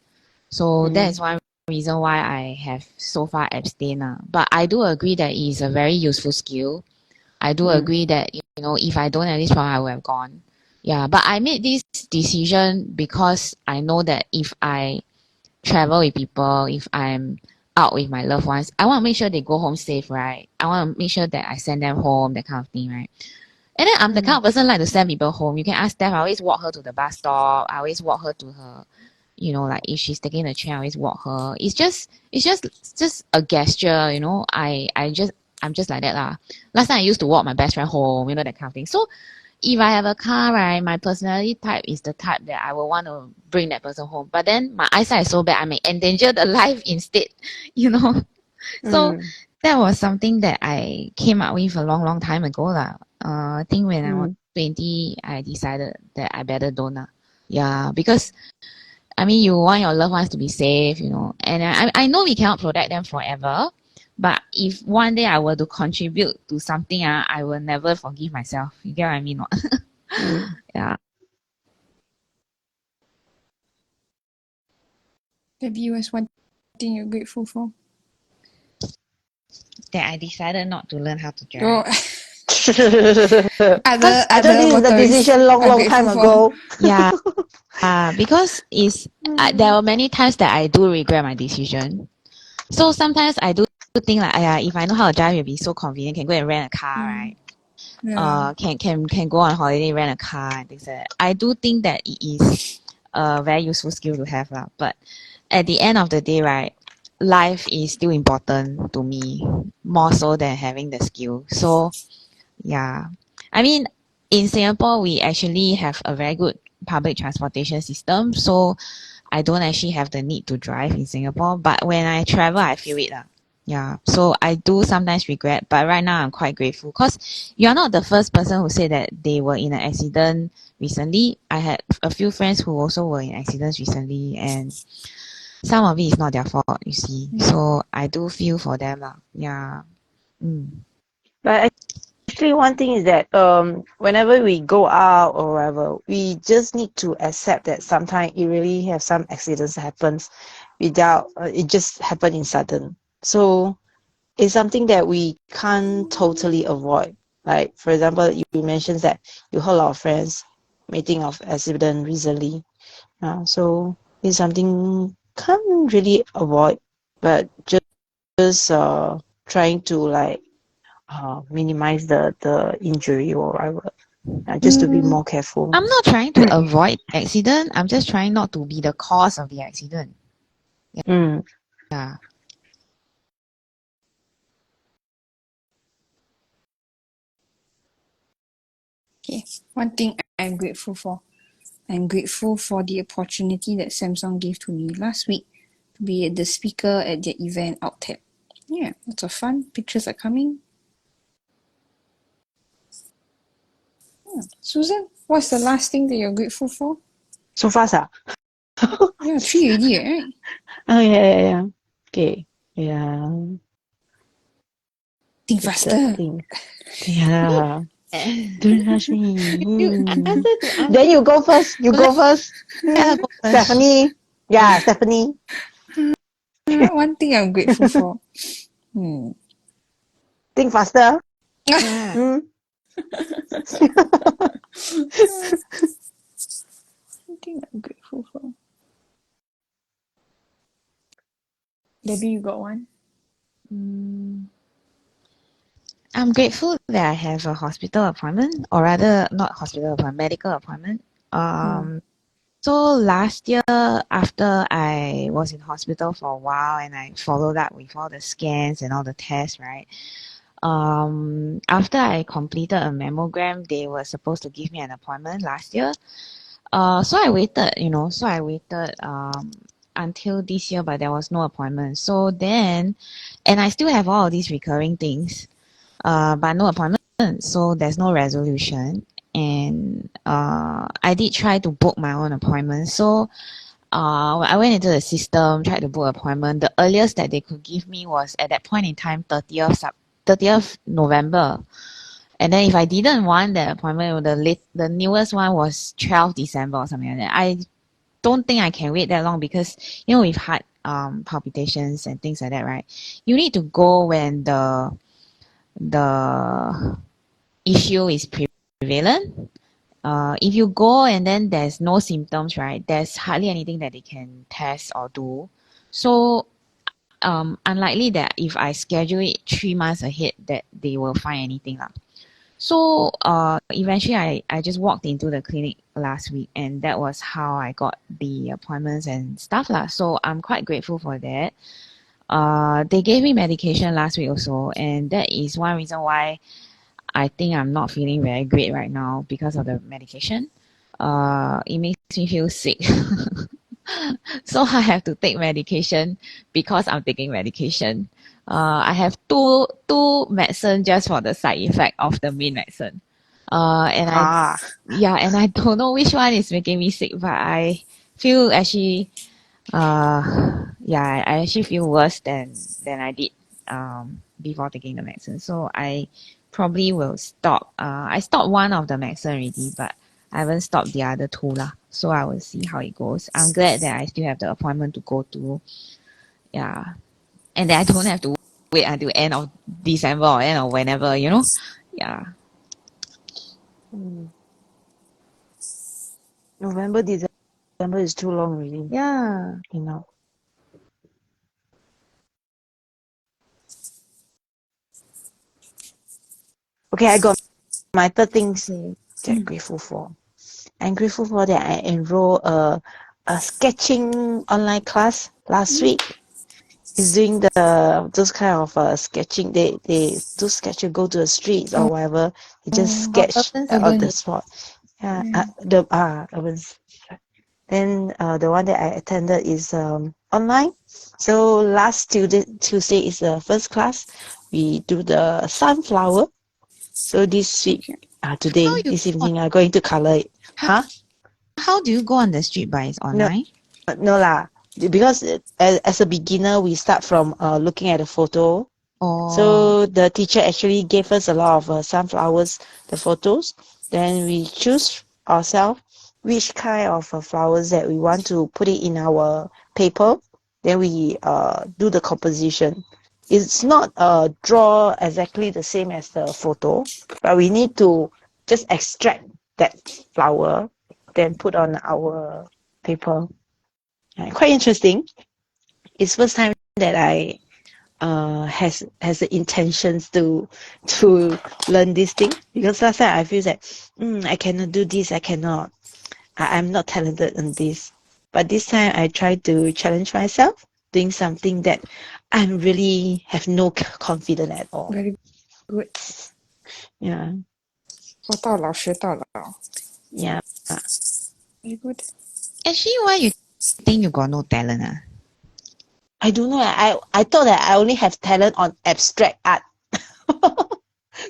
So that is one reason why I have so far abstained. But I do agree that it is a very useful skill. I do agree that if I don't have this problem, I would have gone. Yeah, but I made this decision because I know that if I travel with people, if I'm out with my loved ones, I want to make sure they go home safe, right? I want to make sure that I send them home, that kind of thing, right? And then I'm the kind of person like to send people home. You can ask Steph, I always walk her to the bus stop. I always walk her to her, like if she's taking the train, I always walk her. It's just a gesture, I I'm just like that lah. Last time I used to walk my best friend home, you know, that kind of thing. So if I have a car, right, my personality type is the type that I will want to bring that person home. But then my eyesight is so bad, I may endanger the life instead, you know. So Mm. that was something that I came up with a long, long time ago lah. I think when I was Mm. 20, I decided that I better don't lah. Yeah, because I mean, you want your loved ones to be safe, you know, and I know we cannot protect them forever, but if one day I were to contribute to something, I will never forgive myself. You get what I mean? Not? Mm. Yeah. Maybe what's one thing you're grateful for? That I decided not to learn how to drive. Oh, I thought other this is the motorists decision long, are long time grateful for. ago. Yeah, because there were many times that I do regret my decision. So sometimes I do think like, if I know how to drive, it'll be so convenient. Can go and rent a car, right? Yeah. Can go on holiday, rent a car and things like that. I do think that it is a very useful skill to have lah. But at the end of the day, right, life is still important to me more so than having the skill. So yeah, I mean, in Singapore, we actually have a very good public transportation system. So I don't actually have the need to drive in Singapore. But when I travel, I feel it lah. Yeah, so I do sometimes regret, but right now I'm quite grateful because you're not the first person who said that they were in an accident recently. I had a few friends who also were in accidents recently, and some of it is not their fault, you see. So I do feel for them lah. Yeah. But actually, one thing is that whenever we go out or wherever, we just need to accept that sometimes it really have some accidents happens without it just happen in sudden. So it's something that we can't totally avoid. Like for example, you mentioned that you heard a lot of friends meeting of accident recently. So it's something can't really avoid, but just trying to like minimize the injury or whatever. Just to be more careful. I'm not trying to avoid accident. I'm just trying not to be the cause of the accident. Mm. Yeah. Okay, one thing I'm grateful for. I'm grateful for the opportunity that Samsung gave to me last week to be the speaker at their event Outtake. Yeah, lots of fun. Pictures are coming. Susan, what's the last thing that you're grateful for? So fast, Yeah, 3 already, right? Oh yeah. Okay. Yeah. Think Just faster. think. Yeah. Don't rush me. Then you go first. Stephanie. Yeah, Stephanie. One thing I'm grateful for. Think faster. Yeah. Hmm. One thing I'm grateful for. Debbie, you got one? I'm grateful that I have a hospital appointment, or rather, not hospital appointment, medical appointment. So last year, after I was in hospital for a while and I followed up with all the scans and all the tests, right? After I completed a mammogram, they were supposed to give me an appointment last year. So I waited, until this year, but there was no appointment. So then, and I still have all of these recurring things, but no appointment. So there's no resolution. And I did try to book my own appointment. So I went into the system, tried to book appointment. The earliest that they could give me was at that point in time, 30th November. And then if I didn't want that appointment, the newest one was 12th December or something like that. I don't think I can wait that long because, with heart palpitations and things like that, right? You need to go when the issue is prevalent. If you go and then there's no symptoms, right? There's hardly anything that they can test or do. So unlikely that if I schedule it 3 months ahead that they will find anything lah. So eventually I just walked into the clinic last week and that was how I got the appointments and stuff lah. So I'm quite grateful for that. They gave me medication last week also, and that is one reason why I think I'm not feeling very great right now because of the medication. It makes me feel sick. So I have to take medication because I'm taking medication. I have two medicine just for the side effect of the main medicine. And Ah, I don't know which one is making me sick, but I feel actually I actually feel worse than I did before taking the medicine. So I probably will stop. I stopped one of the medicine already, but I haven't stopped the other two lah. So I will see how it goes. I'm glad that I still have the appointment to go to. Yeah. And that I don't have to wait until end of December or end of whenever, you know? Yeah. mm. November, December is too long already. Yeah. You know. Okay, I got my third things Okay. that I'm grateful for. I'm grateful for that I enrolled a sketching online class last week. Is doing those kind of sketching. They do sketching, go to the streets or whatever. They just Oh, sketch urban on Urban. the spot. Yeah, Yeah. urban. Then the one that I attended is online. So last Tuesday is the first class. We do the sunflower. So this week, Okay. how today, you this evening, I'm going to color it. how, Huh? how do you go on the street by? It's No, online? no lah. Because as a beginner, we start from looking at the photo. Or So the teacher actually gave us a lot of sunflowers, the photos. Then we choose ourselves which kind of flowers that we want to put it in our paper. Then we do the composition. It's not draw exactly the same as the photo, but we need to just extract that flower, then put on our paper. Quite interesting. It's first time that I has the intentions to learn this thing, because last time I feel that I cannot do this, I'm not talented in this. But this time I try to challenge myself doing something that I really have no confidence at all. Very good. Yeah, 学到了。yeah. Very good. actually, why you think you got no talent? I don't know. I thought that I only have talent on abstract art,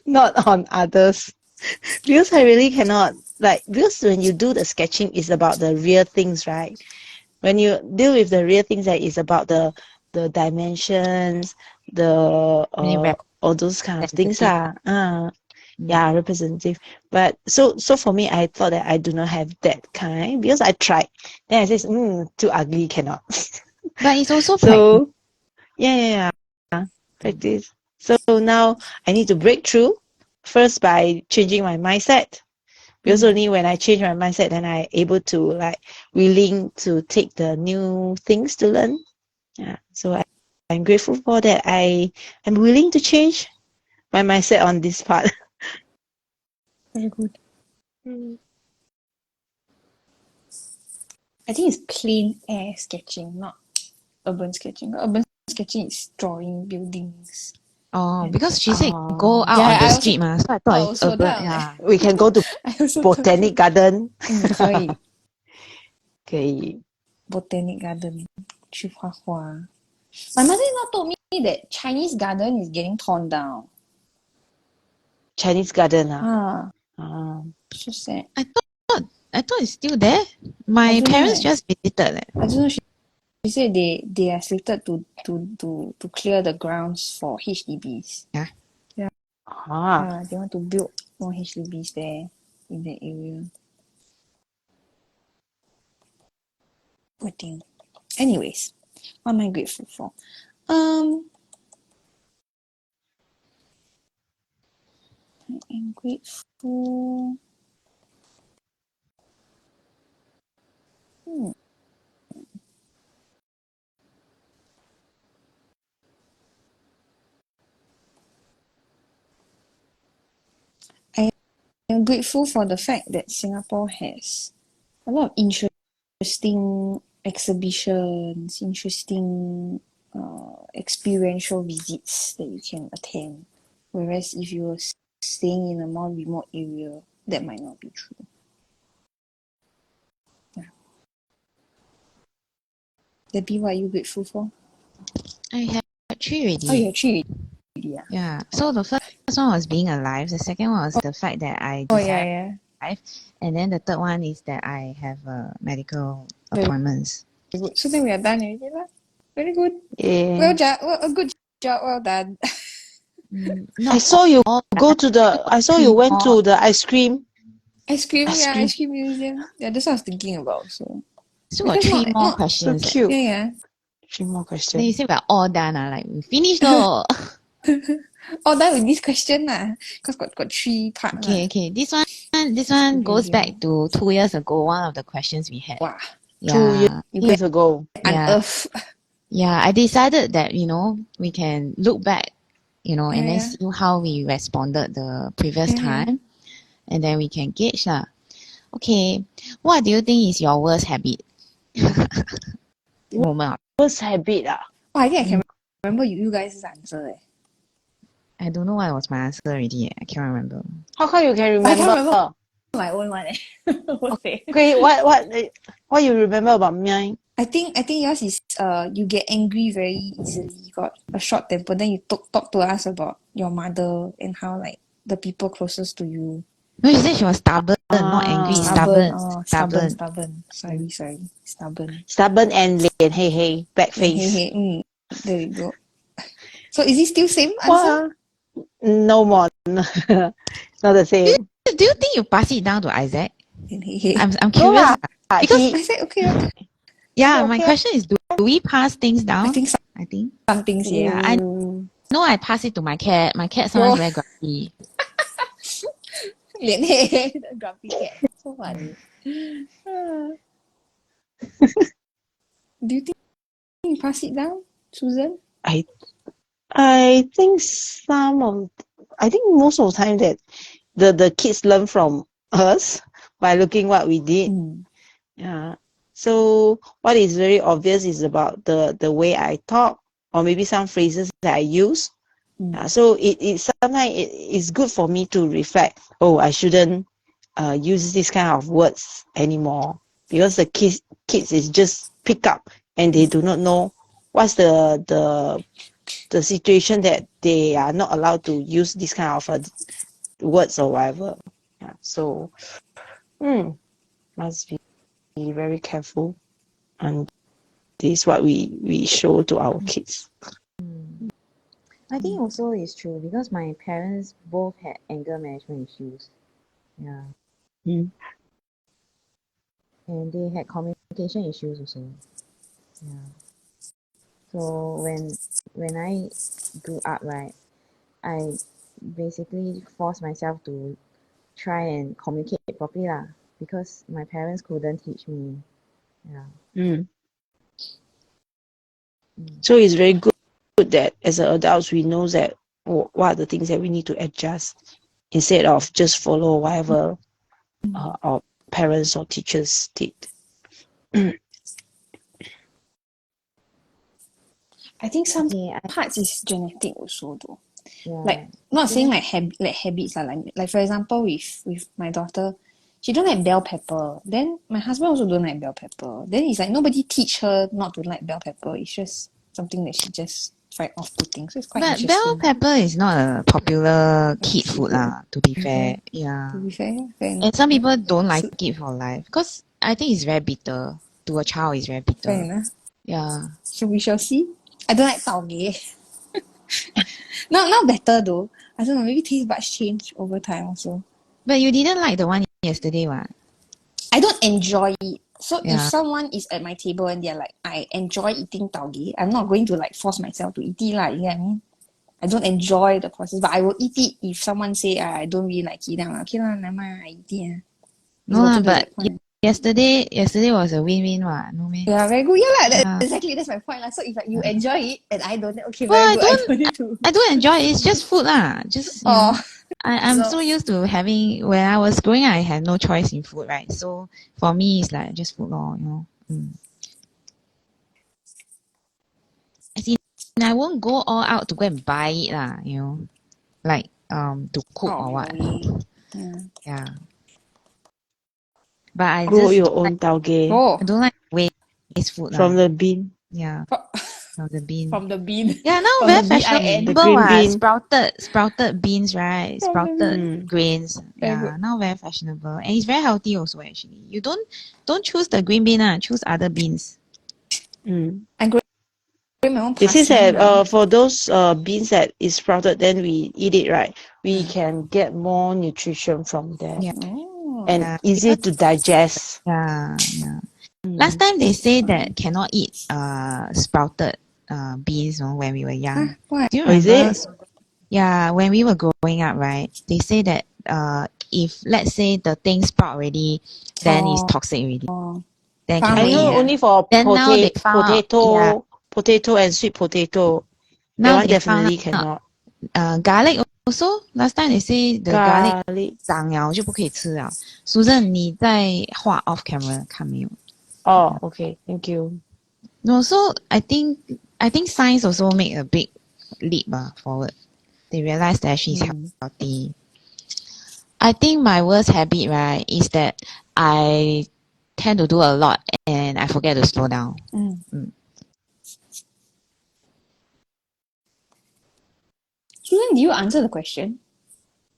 not on others. Because I really cannot, like, because when you do the sketching, it's about the real things, right? When you deal with the real things, that is about the dimensions, the Really all those kind of things representative. are yeah, representative. But so for me, I thought that I do not have that kind, because I tried. Then I says, too ugly, cannot. But it's also practice. So yeah, practice. So now I need to break through first by changing my mindset. Because only when I change my mindset, then I able to like willing to take the new things to learn. Yeah. So I'm grateful for that. I am willing to change my mindset on this part. Very good. I think it's plain air sketching, not urban sketching. Urban sketching is drawing buildings. Oh, because she said go Oh, out on Yeah, the I also street ma. So I thought thought it's also urban. that. Yeah. we can go to I also thought botanic garden. 可以 Okay. botanic garden 去画画。My mother-in-law told me that Chinese garden is getting torn down. Chinese garden. So sad. I thought it's still there. I My don't know parents eh. just visited. I don't know. She said they are slated to clear the grounds for HDBs. Yeah. They want to build more HDBs there in that area. Poor thing. Anyways, what am I grateful for? I am grateful. I am grateful for the fact that Singapore has a lot of interesting exhibitions, interesting experiential visits that you can attend. Whereas if you were staying in a more remote area, that might not be true. Yeah. Debbie, what are you grateful for? I have 3 already. Oh, you have 3 already, yeah. Yeah. So the first one was being alive. The second one was the fact that I Oh, decided yeah. life. And then the third one is that I have medical Very appointments. good. So then we are done already, lah. Very good. Yeah. Well, a good job. Well done. I saw you go to the. I saw you went to the ice cream. Ice cream museum. Yeah, that's what I was thinking about. So Still got because 3 more So questions. cute. yeah. 3 more Then you questions. say we're all done. Like we finished though. All done with this question lah. Cause got 3 parts. Okay. This one goes Review. back to 2 years ago. One of the questions we had. Wow. 2 Yeah. years ago. Unearth. Yeah. I decided that we can look back, and then Yeah. see how we responded the previous time, and then we can gauge lah. Okay. What do you think is your worst habit? Worst habit. Oh, I think I can remember you guys' answer. I don't know what was my answer already. I can't remember. How come you can remember? I can't remember my own one. Okay, what you remember about mine? I think yours is you get angry very easily. You got a short temper. Then you talk to us about your mother and how like the people closest to you. No, she said she was stubborn, not angry. Stubborn. Stubborn. Sorry. Stubborn. Stubborn and late. Hey, back face. Hey. There you go. So is it still same answer? No more. Not the same. Do you think you pass it down to Isaac? Hey. I'm curious. Because I said okay. Yeah, my question is, do we pass things down? I think some things, yeah. I know I pass it to my cat. My cat sometimes very grumpy. The grumpy cat. So funny. Do you think you pass it down, Susan? I think most of the time that the kids learn from us by looking what we did. Yeah. So what is very obvious is about the way I talk, or maybe some phrases that I use. So it sometimes it's good for me to reflect. Oh, I shouldn't use this kind of words anymore, because the kids is just pick up and they do not know what's the situation that they are not allowed to use this kind of words or whatever. Yeah. So must be very careful, and this is what we show to our kids. I think also it's true because my parents both had anger management issues. Yeah. And they had communication issues also. Yeah. So when I grew up, right, I basically forced myself to try and communicate properly lah, because my parents couldn't teach me. Yeah. So it's very good that as adults we know that what are the things that we need to adjust, instead of just follow whatever our parents or teachers did. I think some parts is genetic also though. Yeah. Like not saying like habits are like for example with my daughter, she don't like bell pepper. Then my husband also don't like bell pepper. Then it's like nobody teach her not to like bell pepper. It's just something that she just find off-putting. So it's quite interesting. But bell pepper is not a popular kid food lah, to be fair. Yeah. To be fair, and some people don't like it for life because I think it's very bitter. To a child, it's very bitter. Fair enough. Yeah. So we shall see. I don't like taugeh. Not better though. I don't know, maybe taste buds change over time also. But you didn't like the one yesterday, what? I don't enjoy it. So if someone is at my table and they're like, I enjoy eating taugeh, I'm not going to like force myself to eat it lah, you get what I mean? I don't enjoy the process, but I will eat it if someone say I don't really like it. Then I'm like, okay lah, never mind, I eat it. No lah, but yesterday was a win-win what, no meh? Yeah, very good. Yeah lah, exactly, that's my point lah. So if like you enjoy it and I don't, okay, very good. I don't enjoy it. It's just food lah. Just I'm so used to having, when I was growing up, I had no choice in food, right? So for me, it's like just food lor, As in, I won't go all out to go and buy it lah, like to cook Out or of what. your way. Yeah. Yeah. But I Grow just your own tauge Oh, I don't like waste food from lah. the bean. Yeah, fro- from the bean. from the bean. Yeah, now From the very BIN. The fashionable green what. bean. Sprouted beans, right? From the Sprouted bean. Mm. grains. Very Yeah, good. now very fashionable. And it's very healthy also actually. You don't choose the green bean, choose other beans. Mm. I'm growing my own They say parsley now. that for those beans that is sprouted, then we eat it, right? We can get more nutrition from that. Yeah. Oh, And Yeah. easy Because to digest. yeah. Last Mm. time they say fine. that cannot eat sprouted beans, when we were young. Huh? Why? Do you Oh, is remember? it? Yeah, when we were growing up, right? They say that if let's say the thing sprout already, then it's Oh, toxic already. Then farm cannot I know eat. way. only for Then now they found out, yeah. potato and sweet potato. That Now one they found definitely out, cannot. garlic also. Last time they say the garlic Garlic. 长了就不可以吃了。Susan，你在画 off camera 看没有？ Oh, okay. Thank you. No, so I think science also make a big leap forward. They realize that she's healthy. I think my worst habit, right, is that I tend to do a lot and I forget to slow down. Susan, do you answer the question?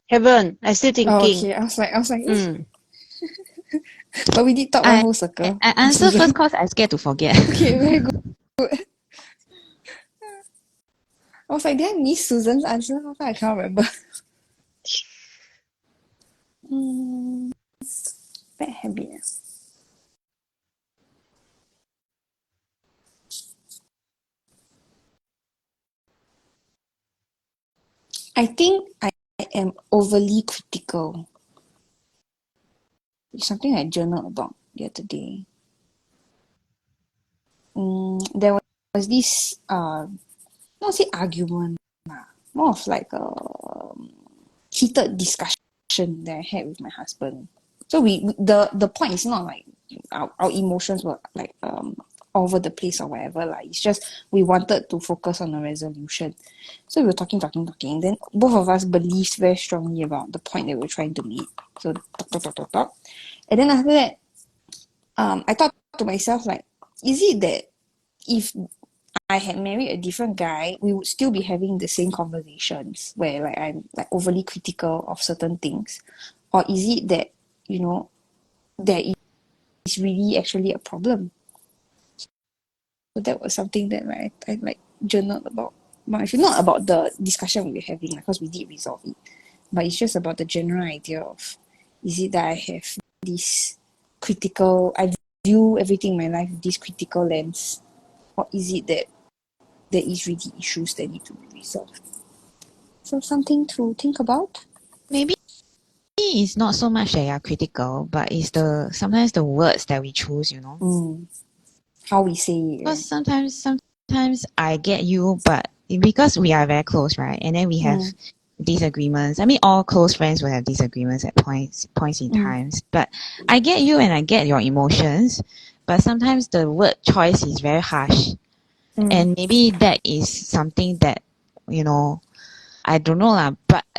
Haven't. I still Oh, thinking. okay. I was like, Mm. but we did talk one whole circle. I answer Susan. first because I scared to forget. Okay, very good. I was like, did I miss Susan's answer? How come I can't remember? Bad habit. I think I am overly critical. It's something I journaled about the other day. There was this not say argument, more of like a heated discussion that I had with my husband. So the point is not like our emotions were like all over the place or whatever. Like it's just we wanted to focus on a resolution. So we were talking. Then both of us believed very strongly about the point that we were trying to make. So talk. And then after that, I thought to myself like, is it that if I had married a different guy, we would still be having the same conversations where like I'm like overly critical of certain things? Or is it that, there is really actually a problem? So that was something that I like journaled about. But actually not about the discussion we were having, because we did resolve it. But it's just about the general idea of, is it that I have this I view everything in my life with this critical lens? Or is it that there is really issues that need to be resolved? So something to think about. Maybe it's not so much that you're critical, but it's sometimes the words that we choose, How we say it. Because sometimes I get you, but because we are very close, right? And then we have disagreements. I mean, all close friends will have disagreements at points in times. But I get you and I get your emotions. But sometimes the word choice is very harsh. And maybe that is something that, I don't know lah.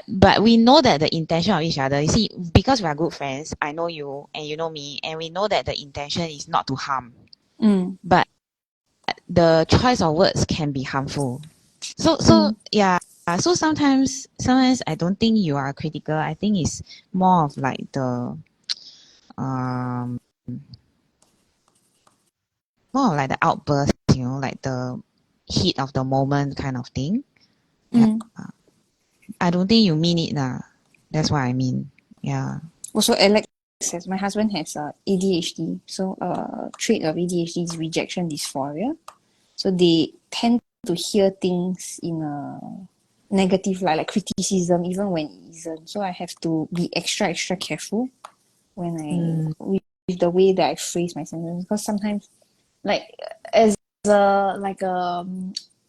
But we know that the intention of each other, you see, because we are good friends, I know you and you know me, and we know that the intention is not to harm. But the choice of words can be harmful. So yeah. So sometimes I don't think you are critical. I think it's more of like the outburst, like the heat of the moment kind of thing. Yeah. I don't think you mean it lah. That's what I mean. Yeah. Also, Alex says my husband has ADHD. So trait of ADHD is rejection dysphoria. So they tend to hear things in a negative light, like criticism, even when it isn't. So I have to be extra careful when with the way that I phrase my sentences, because sometimes, like as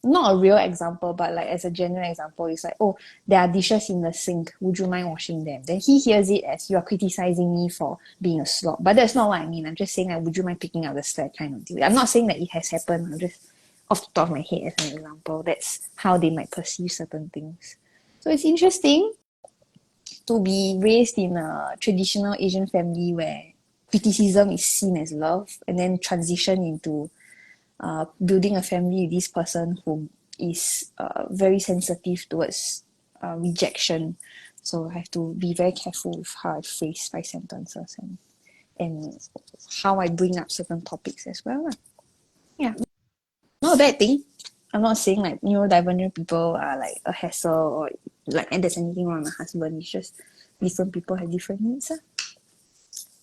not a real example, but like as a general example, it's like, oh, there are dishes in the sink, would you mind washing them? Then he hears it as you are criticizing me for being a slob. But that's not what I mean. I'm just saying, like, would you mind picking up the slack kind of deal. I'm not saying that it has happened. I'm just off the top of my head as an example. That's how they might perceive certain things. So it's interesting to be raised in a traditional Asian family where criticism is seen as love, and then transition into building a family with this person who is very sensitive towards rejection. So I have to be very careful with how I phrase my sentences and how I bring up certain topics as well. Yeah, not a bad thing. I'm not saying like neurodivergent people are like a hassle or like and there's anything wrong with my husband. It's just different people have different needs.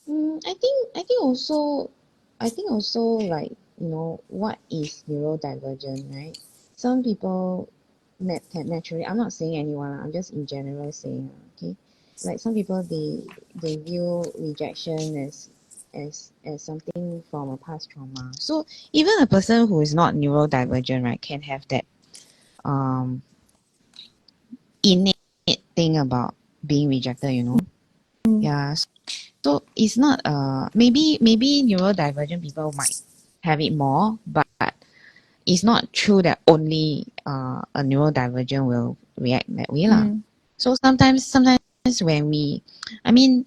I think also like, you know, what is neurodivergent, right? Some people naturally, I'm not saying anyone, I'm just in general saying, okay? Like some people they view rejection as something from a past trauma. So even a person who is not neurodivergent, right, can have that innate thing about being rejected, you know. Yeah. So it's not maybe neurodivergent people might have it more, but it's not true that only a neurodivergent will react that way lah. So sometimes when we, I mean,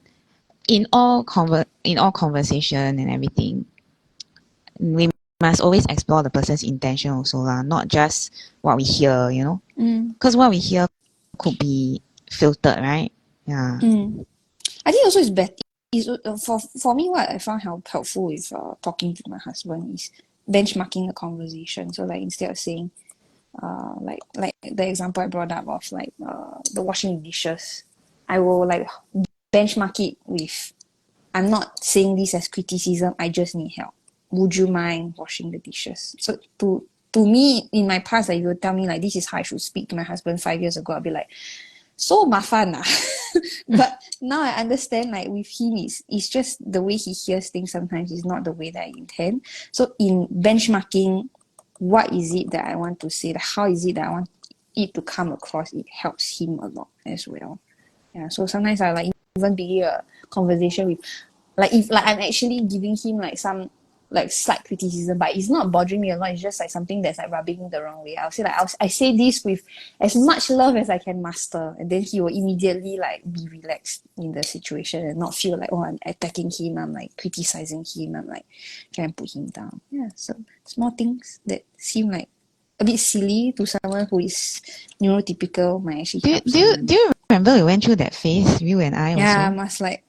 in all conversation and everything, we must always explore the person's intention also lah, not just what we hear, you know, because what we hear could be filtered, right? Yeah. I think also it's better. For me, what I found helpful with talking to my husband is benchmarking the conversation. So like instead of saying like the example I brought up of like the washing dishes, I will like benchmark it with, I'm not saying this as criticism, I just need help. Would you mind washing the dishes? So to me, in my past, like, you would tell me like this is how I should speak to my husband 5 years ago, I'd be like, so mafan ah. But now I understand, like with him, it's just the way he hears things sometimes is not the way that I intend. So in benchmarking, what is it that I want to say, how is it that I want it to come across, it helps him a lot as well. Yeah, so sometimes I like even begin a conversation with, like if like I'm actually giving him like some like slight criticism, but it's not bothering me a lot, it's just like something that's like rubbing him the wrong way. I'll say like I say this with as much love as I can muster, and then he will immediately like be relaxed in the situation and not feel like, oh, I'm attacking him, I'm like criticizing him, I'm like trying to put him down. Yeah, so small things that seem like a bit silly to someone who is neurotypical might actually help someone. Do you remember we went through that phase, you and I also? Yeah, I must like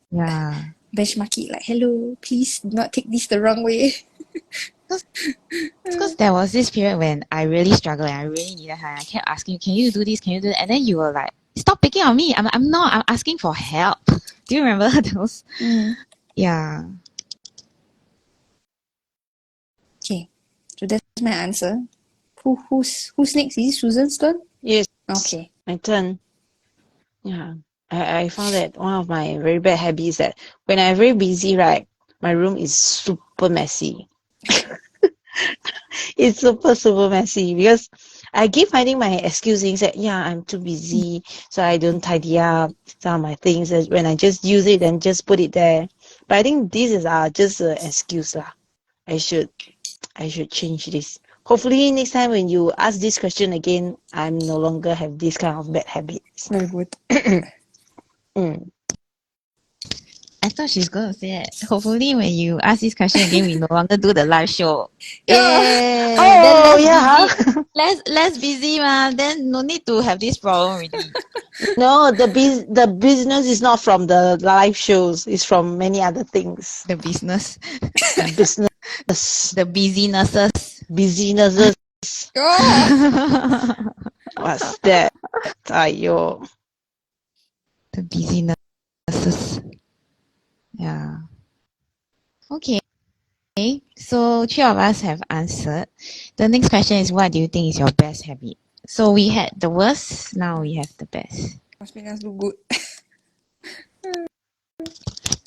benchmark it like, hello, please do not take this the wrong way. Because there was this period when I really struggled and I really needed help. I kept asking you, can you do this? Can you do that? And then you were like, stop picking on me. I'm not. I'm asking for help. Do you remember those? Yeah. Okay, so that's my answer. Who's next? Is it Susan's turn? Yes. Okay. My turn. Yeah. I found that one of my very bad habits that when I'm very busy, right, my room is super messy. It's super messy because I keep finding my excuses that I'm too busy, so I don't tidy up some of my things. When I just use it and just put it there. But I think this is just an excuse lah. I should change this. Hopefully next time when you ask this question again, I'm no longer have this kind of bad habits. Very good. I thought she's going to say that. Hopefully when you ask this question again, we no longer do the live show. Less busy ma. Then no need to have this problem already. No, the business is not from the live shows. It's from many other things. The business. The business. The busynesses. Busynesses. What's that? Ayo. The busynesses. Yeah. Okay. So 3 of us have answered. The next question is, what do you think is your best habit? So we had the worst, now we have the best. Must make us look good.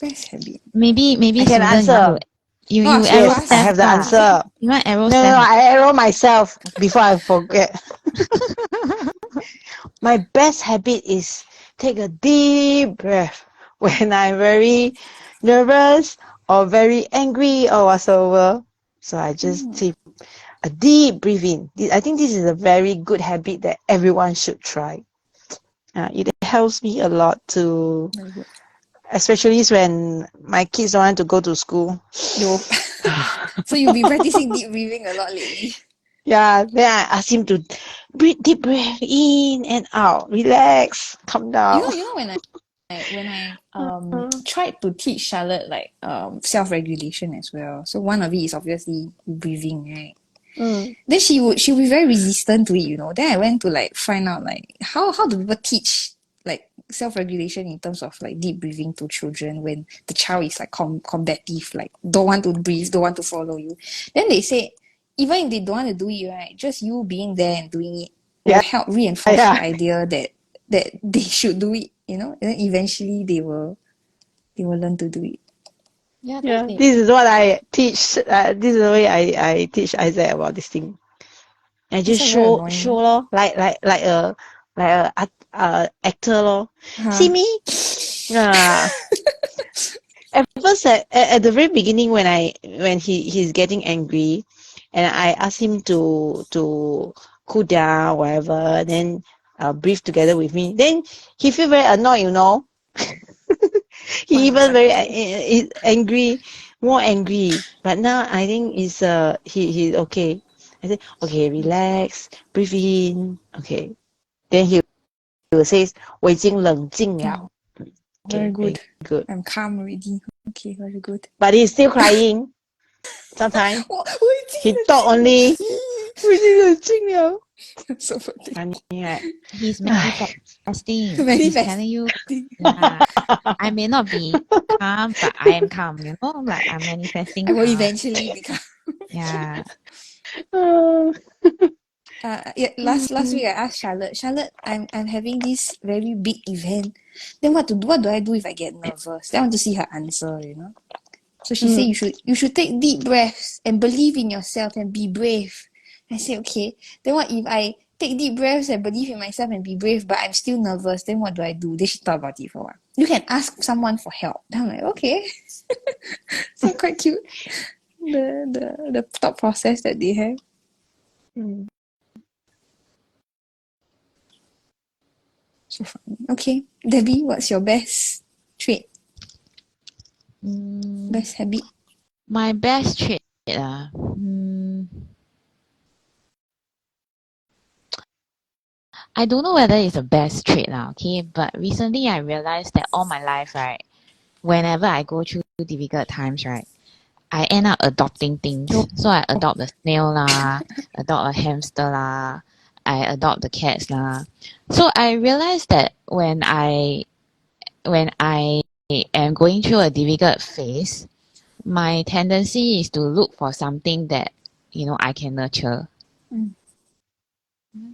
Best habit. Maybe I can Susan, answer. You arrow I have the answer. You want arrow No, I arrow myself before I forget. My best habit is take a deep breath when I'm very nervous or very angry or whatsoever. So I just a deep breathing. I think this is a very good habit that everyone should try. It helps me a lot to, Very good. especially when my kids don't want to go to school. Yo. So you've been practicing deep breathing a lot lately. Yeah, then I ask him to breathe, deep breath in and out, relax, calm down. You know when I tried to teach Charlotte like self-regulation as well. So one of it is obviously breathing, right? Then she'll be very resistant to it, you know. Then I went to like find out like how do people teach like self-regulation in terms of like deep breathing to children when the child is like combative, like don't want to breathe, don't want to follow you. Then they say even if they don't want to do it, right, just you being there and doing it will Yeah, help reinforce yeah. the idea that they should do it, you know, and then eventually they will learn to do it. Yeah, Yeah, that's it. this is what I teach. This is the way I teach Isaac about this thing. I just That's why very show annoying. lor, like a actor lor. See me? Ah. At first, at the very beginning, when he's getting angry, and I ask him to cool down, whatever, then breathe together with me. Then he feel very annoyed, you know. He even very angry, more angry. But now I think he's okay. I said, okay, relax, breathe in, okay. Then he will say, 我已经冷静了. Very Okay, very good. good. I'm calm already. Okay, very good. But he's still crying. Sometimes 我已经 he talk only, 我已经冷静了. so funny. Funny, right? He's Ai. manifesting. He's Manifest. telling you, yeah, I may not be calm, but I am calm, you know, like I'm manifesting I will calm. eventually become. Yeah. Yeah, last week I asked Charlotte, I'm having this very big event. Then what do I do if I get nervous? Then I want to see her answer, you know. So she said you should take deep breaths and believe in yourself and be brave. I said okay. Then what if I take deep breaths and believe in myself and be brave, but I'm still nervous? Then what do I do? Then she thought about it for a while. You can ask someone for help. Then I'm like okay. So quite cute. The thought process that they have. So funny. Okay, Debbie, what's your best trait? Best habit? My best trait, I don't know whether it's a best trait okay, but recently I realized that all my life, right, whenever I go through difficult times, right, I end up adopting things. So I adopt a snail adopt a hamster I adopt the cats So I realized that when I am going through a difficult phase, my tendency is to look for something that, you know, I can nurture.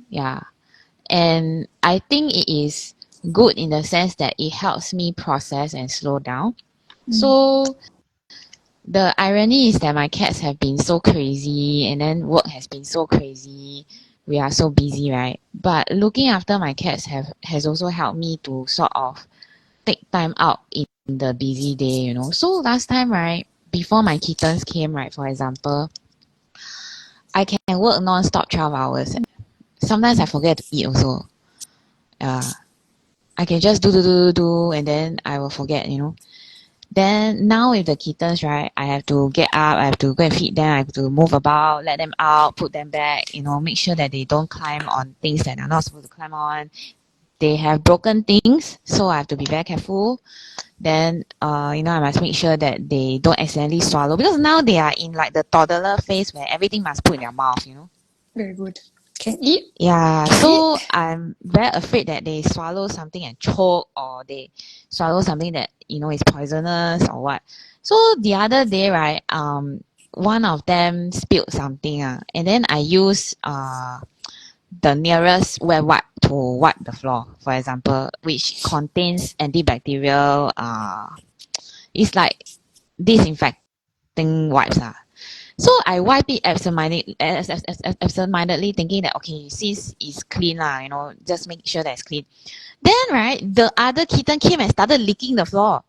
Yeah. And I think it is good in the sense that it helps me process and slow down. So the irony is that my cats have been so crazy and then work has been so crazy. We are so busy, right? But looking after my cats has also helped me to sort of take time out in the busy day, you know. So last time, right, before my kittens came, right, for example, I can work non-stop 12 hours. Sometimes I forget to eat also. I can just do, and then I will forget, you know. Then now with the kittens, right, I have to get up, I have to go and feed them, I have to move about, let them out, put them back, you know, make sure that they don't climb on things that they're not supposed to climb on. They have broken things, so I have to be very careful. Then, you know, I must make sure that they don't accidentally swallow, because now they are in like the toddler phase where everything must put in their mouth, you know. Very good. Can eat? Yeah, so I'm very afraid that they swallow something and choke, or they swallow something that, you know, is poisonous or what. So the other day, right, one of them spilled something, and then I use the nearest wet wipe to wipe the floor, for example, which contains antibacterial, it's like disinfecting wipes. So I wipe it absent-mindedly, thinking that okay, since it's clean you know, just make sure that it's clean. Then right, the other kitten came and started licking the floor.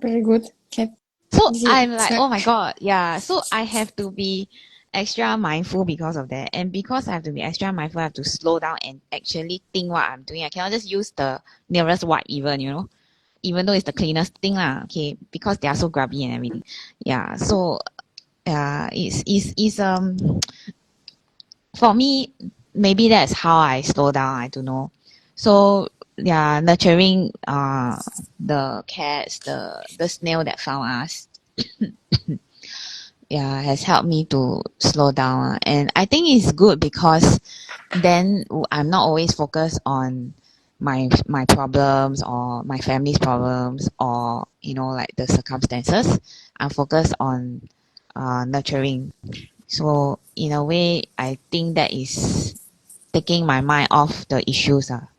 Very good. Okay. So I'm like, oh my god, yeah. So I have to be extra mindful because of that. And because I have to be extra mindful, I have to slow down and actually think what I'm doing. I cannot just use the nearest wipe even, even though it's the cleanest thing lah. Okay, because they are so grubby and everything. Yeah, so it's for me, maybe that's how I slow down. I don't know. So yeah, nurturing the cats, the snail that found us, yeah, has helped me to slow down. And I think it's good because then I'm not always focused on my problems or my family's problems or like the circumstances. I'm focused on nurturing. So in a way, I think that is taking my mind off the issues that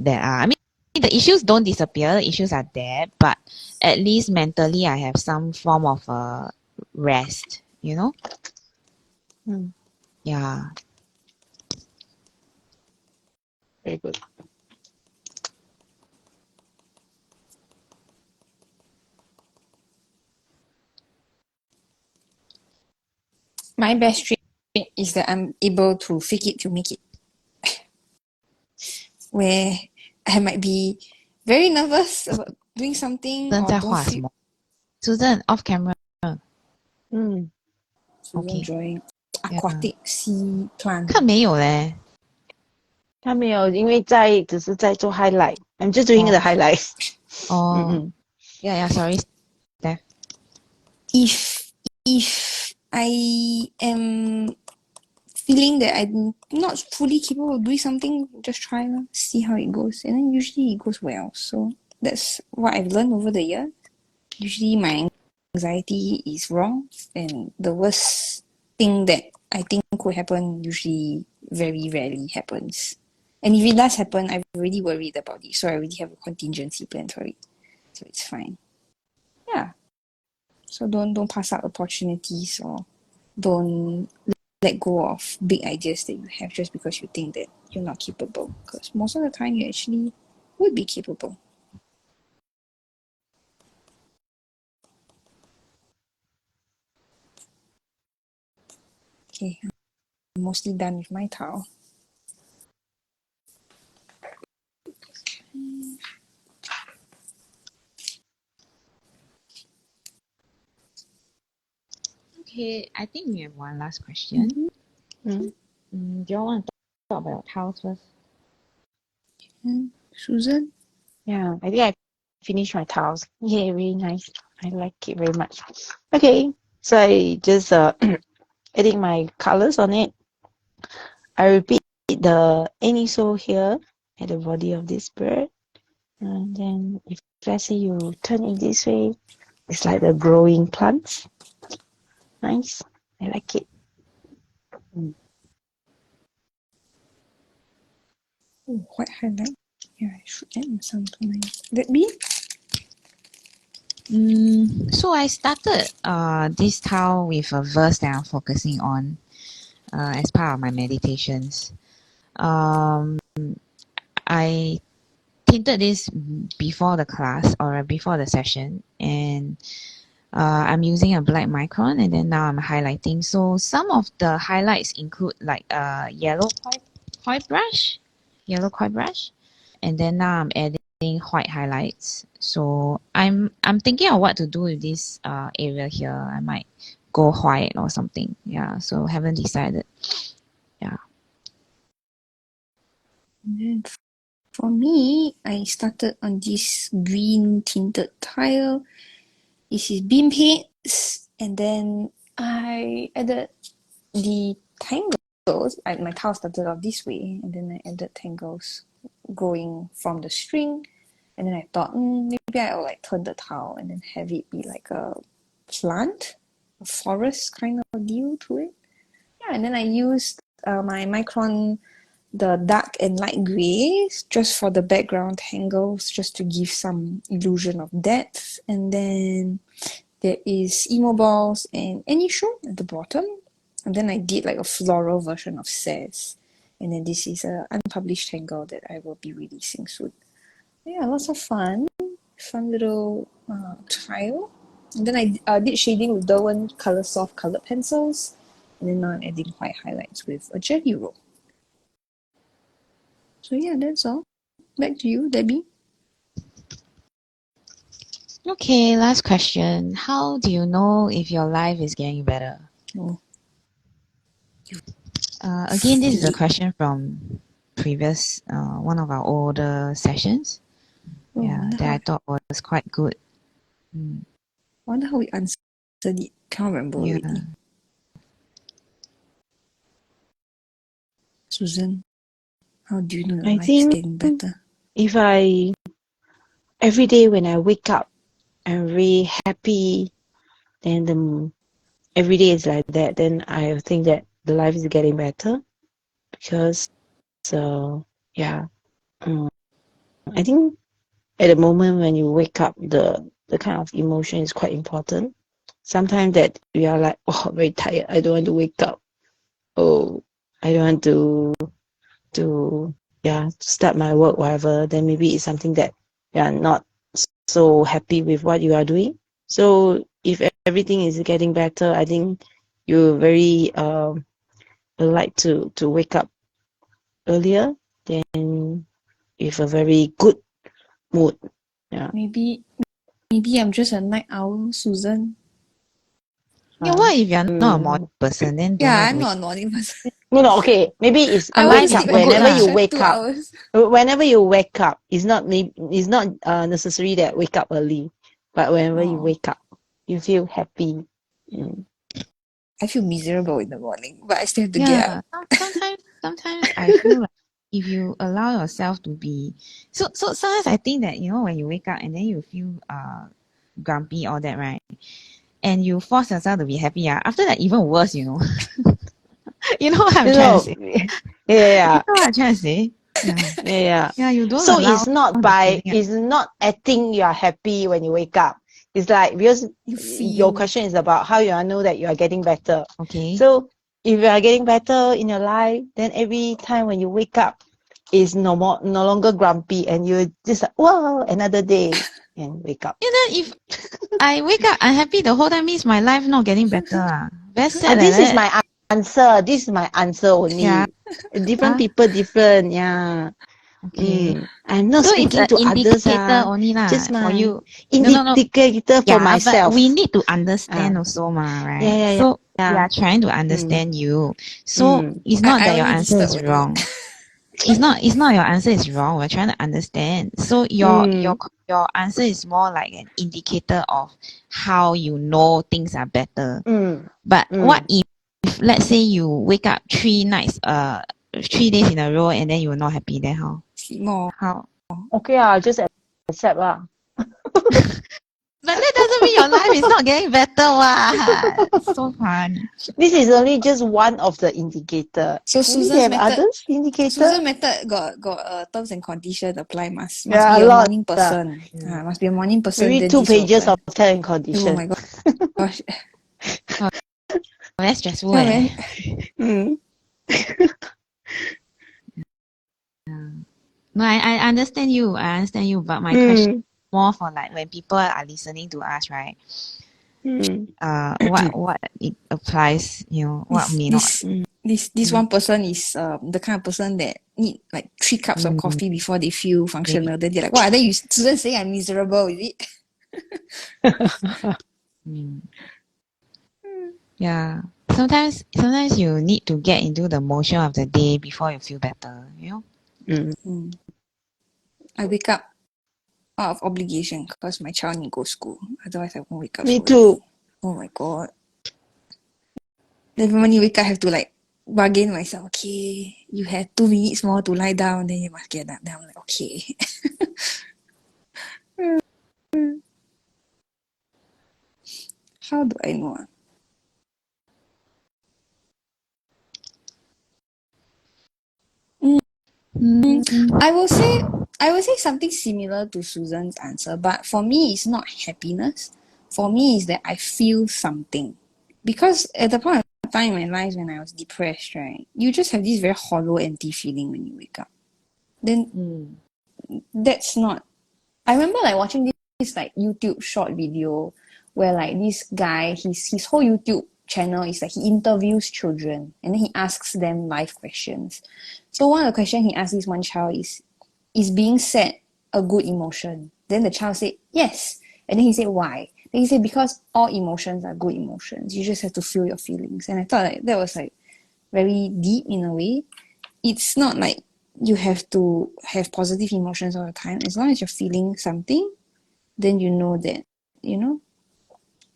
are. I mean, the issues don't disappear. The issues are there, but at least mentally, I have some form of rest. Mm, Yeah. very good. My best trait is that I'm able to fake it to make it. Where I might be very nervous about doing something or don't feel. Susan off camera. Mm, Susan Okay. drawing Yeah. aquatic sea plant. 看没有嘞。他没有，因为只是在做 highlight. I'm just doing the highlight. Oh. Yeah. Sorry, Steph. If I am feeling that I'm not fully capable of doing something, just try see how it goes, and then usually it goes well. So that's what I've learned over the year. Usually my anxiety is wrong, and the worst thing that I think could happen usually very rarely happens. And if it does happen, I've already worried about it, so I already have a contingency plan for it. So it's fine. Yeah. So don't pass up opportunities or don't let go of big ideas that you have just because you think that you're not capable. Because most of the time you actually would be capable. Okay, I'm mostly done with my towel. Okay, I think we have one last question. Mm-hmm. Do you want to talk about your tiles first? Susan? Yeah, I think I finished my tiles. Yeah, really nice. I like it very much. Okay, so I just adding my colors on it. I repeat the Enyshou here at the body of this bird. And then if let's say you turn it this way, it's like the growing plants. Nice. I like it. Oh, white highlight. Yeah, I should add some to my. That be? So I started this tile with a verse that I'm focusing on as part of my meditations. I tinted this before the class or before the session, and I'm using a black micron, and then now I'm highlighting. So some of the highlights include like a yellow koi brush, and then now I'm adding white highlights. So I'm thinking of what to do with this area here. I might go white or something. Yeah, so haven't decided. Yeah. And then for me, I started on this green tinted tile. This is bean paints, and then I added the tangles. My tile started off this way, and then I added tangles going from the string. And then I thought, maybe I'll like turn the tile and then have it be like a plant, a forest kind of deal to it. Yeah, and then I used my micron, the dark and light grays, just for the background tangles, just to give some illusion of depth. And then there is Emoballs and Enyshou at the bottom. And then I did like a floral version of Says. And then this is an unpublished tangle that I will be releasing soon. Yeah, lots of fun little tile. And then I did shading with Derwent Color Soft colored pencils. And then now I'm adding white highlights with a jelly roll. So yeah, that's all. Back to you, Debbie. Okay, last question. How do you know if your life is getting better? Oh, Again, this is a question from previous one of our older sessions. That I thought was quite good. wonder how we answered it. Can't remember already. Susan, how do you know your I life's think getting better? if every day when I wake up, I'm really happy, then every day is like that, then I think that the life is getting better. Because, I think at the moment when you wake up, the kind of emotion is quite important. Sometimes that we are like, oh, very tired, I don't want to wake up. Oh, I don't want to start my work, whatever. Then maybe it's something that you are not so happy with what you are doing. So if everything is getting better, I think you very like to wake up earlier, then with a very good mood. Yeah. Maybe I'm just a night owl, Susan. Yeah, what if you're not a morning person? Then don't Yeah, like I'm to not a morning person. No, okay. Maybe it's I wake always up sleep very whenever you much, wake 2 up. hours. Whenever you wake up, it's not necessary that wake up early, but whenever you wake up, you feel happy. I feel miserable in the morning, but I still have to get up. Sometimes I feel like if you allow yourself to be so sometimes I think that when you wake up and then you feel grumpy all that, right? And you force yourself to be happy, after that even worse, you know. You know what I'm trying to say? Yeah. You know what I'm trying to say? Yeah. Yeah, you don't So allow it's not it's not acting you are happy when you wake up. It's like, because your question is about how you know that you are getting better. Okay. So if you are getting better in your life, then every time when you wake up, is no longer grumpy, and you're just like, wow, another day, and wake up. And then if I wake up unhappy the whole time, means my life not getting better. Very sad. This is my answer. This is my answer only. Yeah. Different people, different. Yeah. Okay. I'm not so speaking it's to an others. indicator only Just for my you. indicator for Yeah, myself. but we need to understand also, right? Yeah. So we are trying to understand you. So it's not that your answer is wrong. It's not your answer is wrong. We're trying to understand. So your answer is more like an indicator of how you know things are better. But what if let's say you wake up 3 days in a row and then you're not happy, then how? Sleep more. How? Okay, I'll just accept lah. But that doesn't mean your life is not getting better, what? So funny. This is only just one of the indicator. So Maybe Susan's they have method. others indicator. Susan's method got terms and conditions apply. Must be a a lot. morning person. Must be a morning person. Maybe Then 2 this will pages apply. of terms and Oh conditions. my gosh. Very stressful. Yeah, No, I understand you. But my question is more for like when people are listening to us, right? What it applies, what may not. This one person is the kind of person that need like 3 cups of coffee before they feel functional. Then they're like, wow, then you Susan saying I'm miserable, is it? Yeah. Sometimes you need to get into the motion of the day before you feel better, I wake up out of obligation because my child need to go to school. Otherwise I won't wake up. Me too. Oh my god. Then when you wake up I have to like bargain myself. Okay, you have 2 minutes more to lie down, then you must get up. Then I'm like, okay. How do I know? I will say something similar to Susan's answer, but for me it's not happiness. For me it's that I feel something. Because at the point of time in my life when I was depressed, right, you just have this very hollow, empty feeling when you wake up. Then that's not. I remember like watching this like YouTube short video where like this guy, his whole YouTube channel is like he interviews children and then he asks them life questions. So one of the questions he asked this one child is being sad a good emotion? Then the child said, yes. And then he said, why? Then he said, because all emotions are good emotions. You just have to feel your feelings. And I thought like, that was like very deep in a way. It's not like you have to have positive emotions all the time. As long as you're feeling something, then you know that,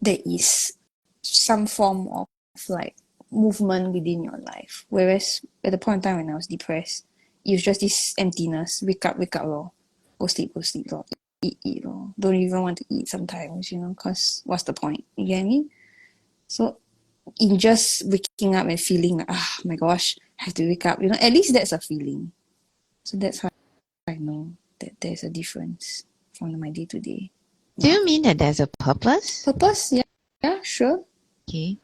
there is some form of like movement within your life. Whereas at the point in time when I was depressed, it was just this emptiness. Wake up, lor. Go sleep, lor. Eat, lor. Don't even want to eat sometimes, because what's the point? You get me? So in just waking up and feeling like, my gosh, I have to wake up, at least that's a feeling. So that's how I know that there's a difference from my day to day. Do you mean that there's a purpose? Purpose? Yeah, sure. Okay.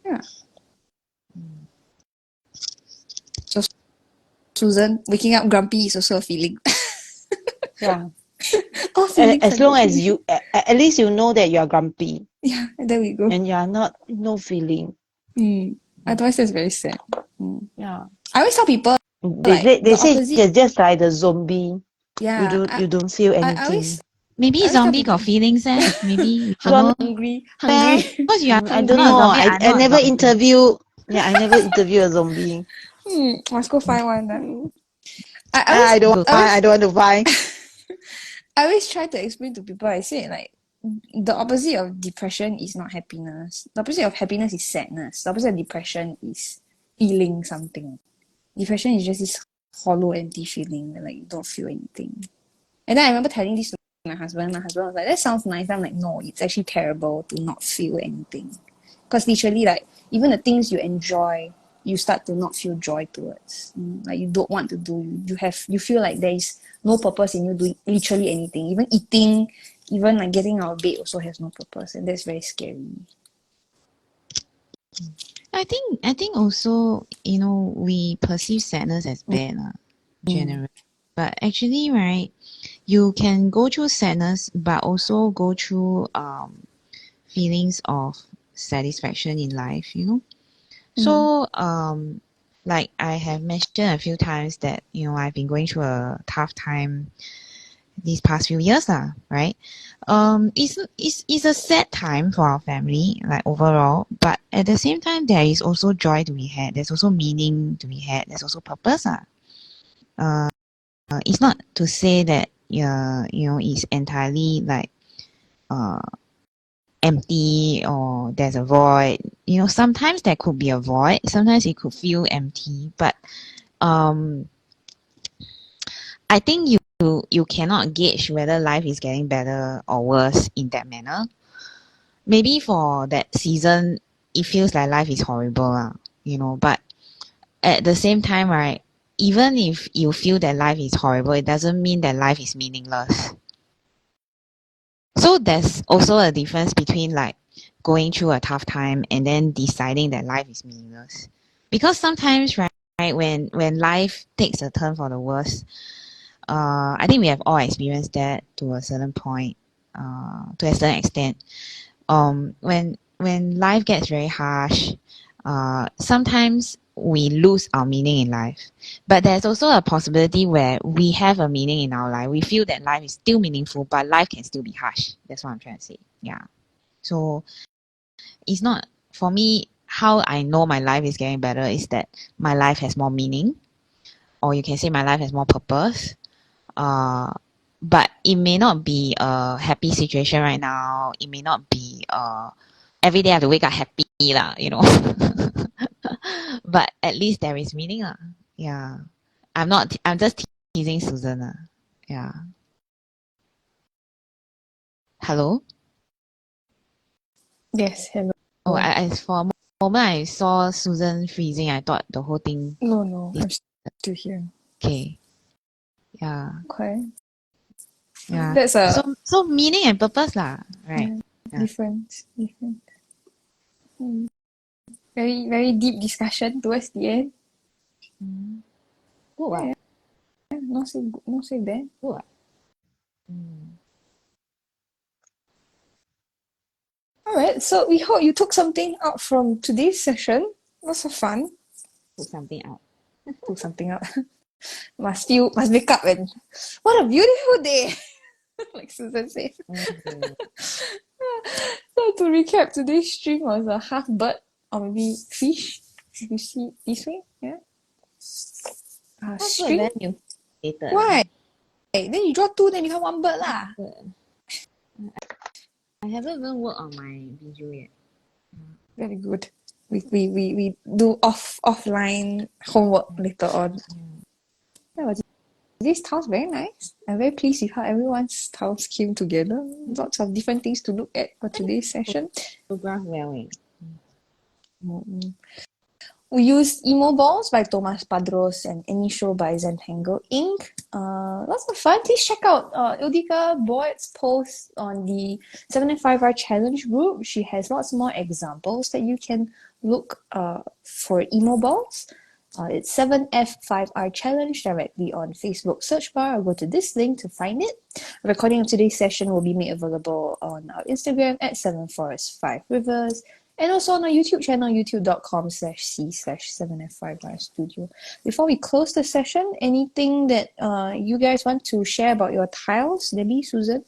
Yeah. So Susan, waking up grumpy is also a feeling. Yeah. All feelings As are long good as feelings. you, at least you know that you are grumpy Yeah, there we go. and you are not, no feeling. Otherwise, that's very sad. Yeah. I always tell people They like say, the opposite. you're just like the zombie. Yeah, You don't feel I anything. Maybe always tell zombie people got feelings, eh? Maybe we don't Zombie, know. hungry. Because you are I don't not a know. zombie, I'm I not a never zombie. interview. Yeah, I never interview a zombie. Must go find one. Then. I I don't I find. I always don't want to find. I always try to explain to people. I say like the opposite of depression is not happiness. The opposite of happiness is sadness. The opposite of depression is feeling something. Depression is just this hollow, empty feeling that like you don't feel anything. And then I remember telling this to my husband. My husband was like, "That sounds nice." I'm like, "No, it's actually terrible to not feel anything." Because literally, like even the things you enjoy, you start to not feel joy towards. Like you don't want to do. You feel like there is no purpose in you doing literally anything. Even eating, even like getting out of bed also has no purpose, and that's very scary. I think also, we perceive sadness as bad, generally. But actually, right, you can go through sadness, but also go through feelings of satisfaction in life, So, like I have mentioned a few times that, I've been going through a tough time these past few years, right? It's a sad time for our family, like overall, but at the same time, there is also joy to be had. There's also meaning to be had. There's also purpose, It's not to say that, it's entirely like, empty or there's a void. Sometimes there could be a void. Sometimes it could feel empty, but um, I think you cannot gauge whether life is getting better or worse in that manner. Maybe for that season, it feels like life is horrible, but at the same time, right, even if you feel that life is horrible, it doesn't mean that life is meaningless. So there's also a difference between like going through a tough time and then deciding that life is meaningless. Because sometimes, right, when life takes a turn for the worse, I think we have all experienced that to a certain point, to a certain extent. When life gets very harsh, sometimes we lose our meaning in life. But there's also a possibility where we have a meaning in our life. We feel that life is still meaningful, but life can still be harsh. That's what I'm trying to say. Yeah. So it's not, for me, how I know my life is getting better is that my life has more meaning, or you can say my life has more purpose. But it may not be a happy situation right now. It may not be every day I have to wake up happy lah, But at least there is meaning lah. Yeah. I'm just teasing Susan lah. Yeah. Hello? Yes, hello. Oh, for a moment I saw Susan freezing. I thought the whole thing. No, I'm still here. Okay. Yeah. Okay. Yeah. That's a So meaning and purpose lah, right? Yeah. different. Very, very deep discussion towards the end. Good what? Not say bad. Good what? Mm. Alright, so we hope you took something out from today's session. Lots of fun. Put something out. Took something out. Must wake up and what a beautiful day. Like Susan said. Okay. So to recap, today's stream was a half bird or maybe fish. If you see this way, yeah. That's String. then you later. Why? Then you draw two, then you have one bird lah. I haven't even worked on my video yet. Very good. We do offline homework later on. Yeah, but this tiles very nice. I'm very pleased with how everyone's tiles came together. Lots of different things to look at for today's session. Photograph well. We used Emoballs by Tomàs Padrós and Enyshou by Zentangle Inc. Lots of fun. Please check out Ildika Boyd's post on the 7F5R challenge group. She has lots more examples that you can look for Emoballs. It's 7F5R challenge directly on Facebook search bar or go to this link to find it. A recording of today's session will be made available on our Instagram at 7forest5rivers. And also on our YouTube channel, youtube.com/c/7f5R Studio. Before we close the session, anything that you guys want to share about your tiles? Debbie, Susan?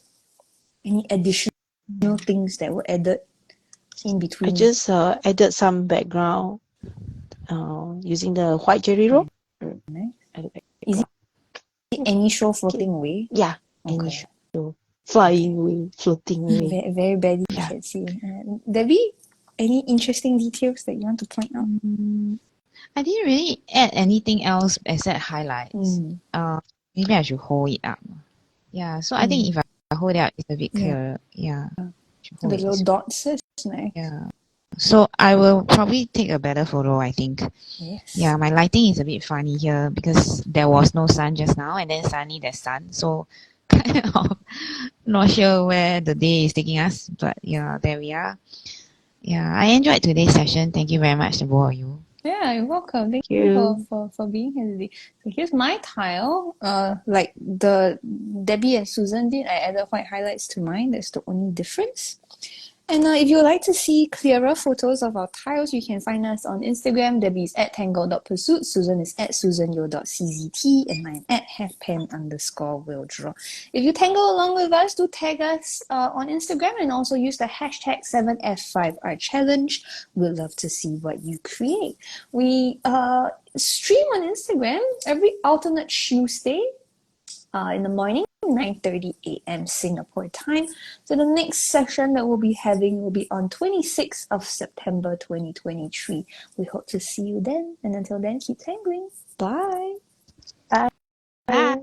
Any additional things that were added in between? I just added some background using the white jerry rope. Nice. Is it Enyshou floating away? Yeah, Okay. Enyshou. Flying away, floating away. Very, very badly you can see. Debbie, any interesting details that you want to point out? I didn't really add anything else except highlights. Maybe I should hold it up. Yeah, so I think if I hold it up, it's a bit clearer. Yeah. The little dots is nice. Yeah. So I will probably take a better photo, I think. Yes. Yeah, my lighting is a bit funny here because there was no sun just now and then suddenly there's sun. So kind of not sure where the day is taking us. But yeah, there we are. Yeah, I enjoyed today's session. Thank you very much to both of you. Yeah, you're welcome. Thank you for being here today. So here's my tile. Like the Debbie and Susan did, I added white highlights to mine. That's the only difference. And if you would like to see clearer photos of our tiles, you can find us on Instagram. Debbie is at tangle.pursuit, Susan is at susanyo.czt, and I'm at halfpen_will_draw. If you tangle along with us, do tag us on Instagram and also use the hashtag 7F5R challenge. We'd love to see what you create. We stream on Instagram every alternate Tuesday in the morning, 9:30 a.m. Singapore time. So the next session that we'll be having will be on 26th of September 2023. We hope to see you then. And until then, keep tangling. Bye. Bye.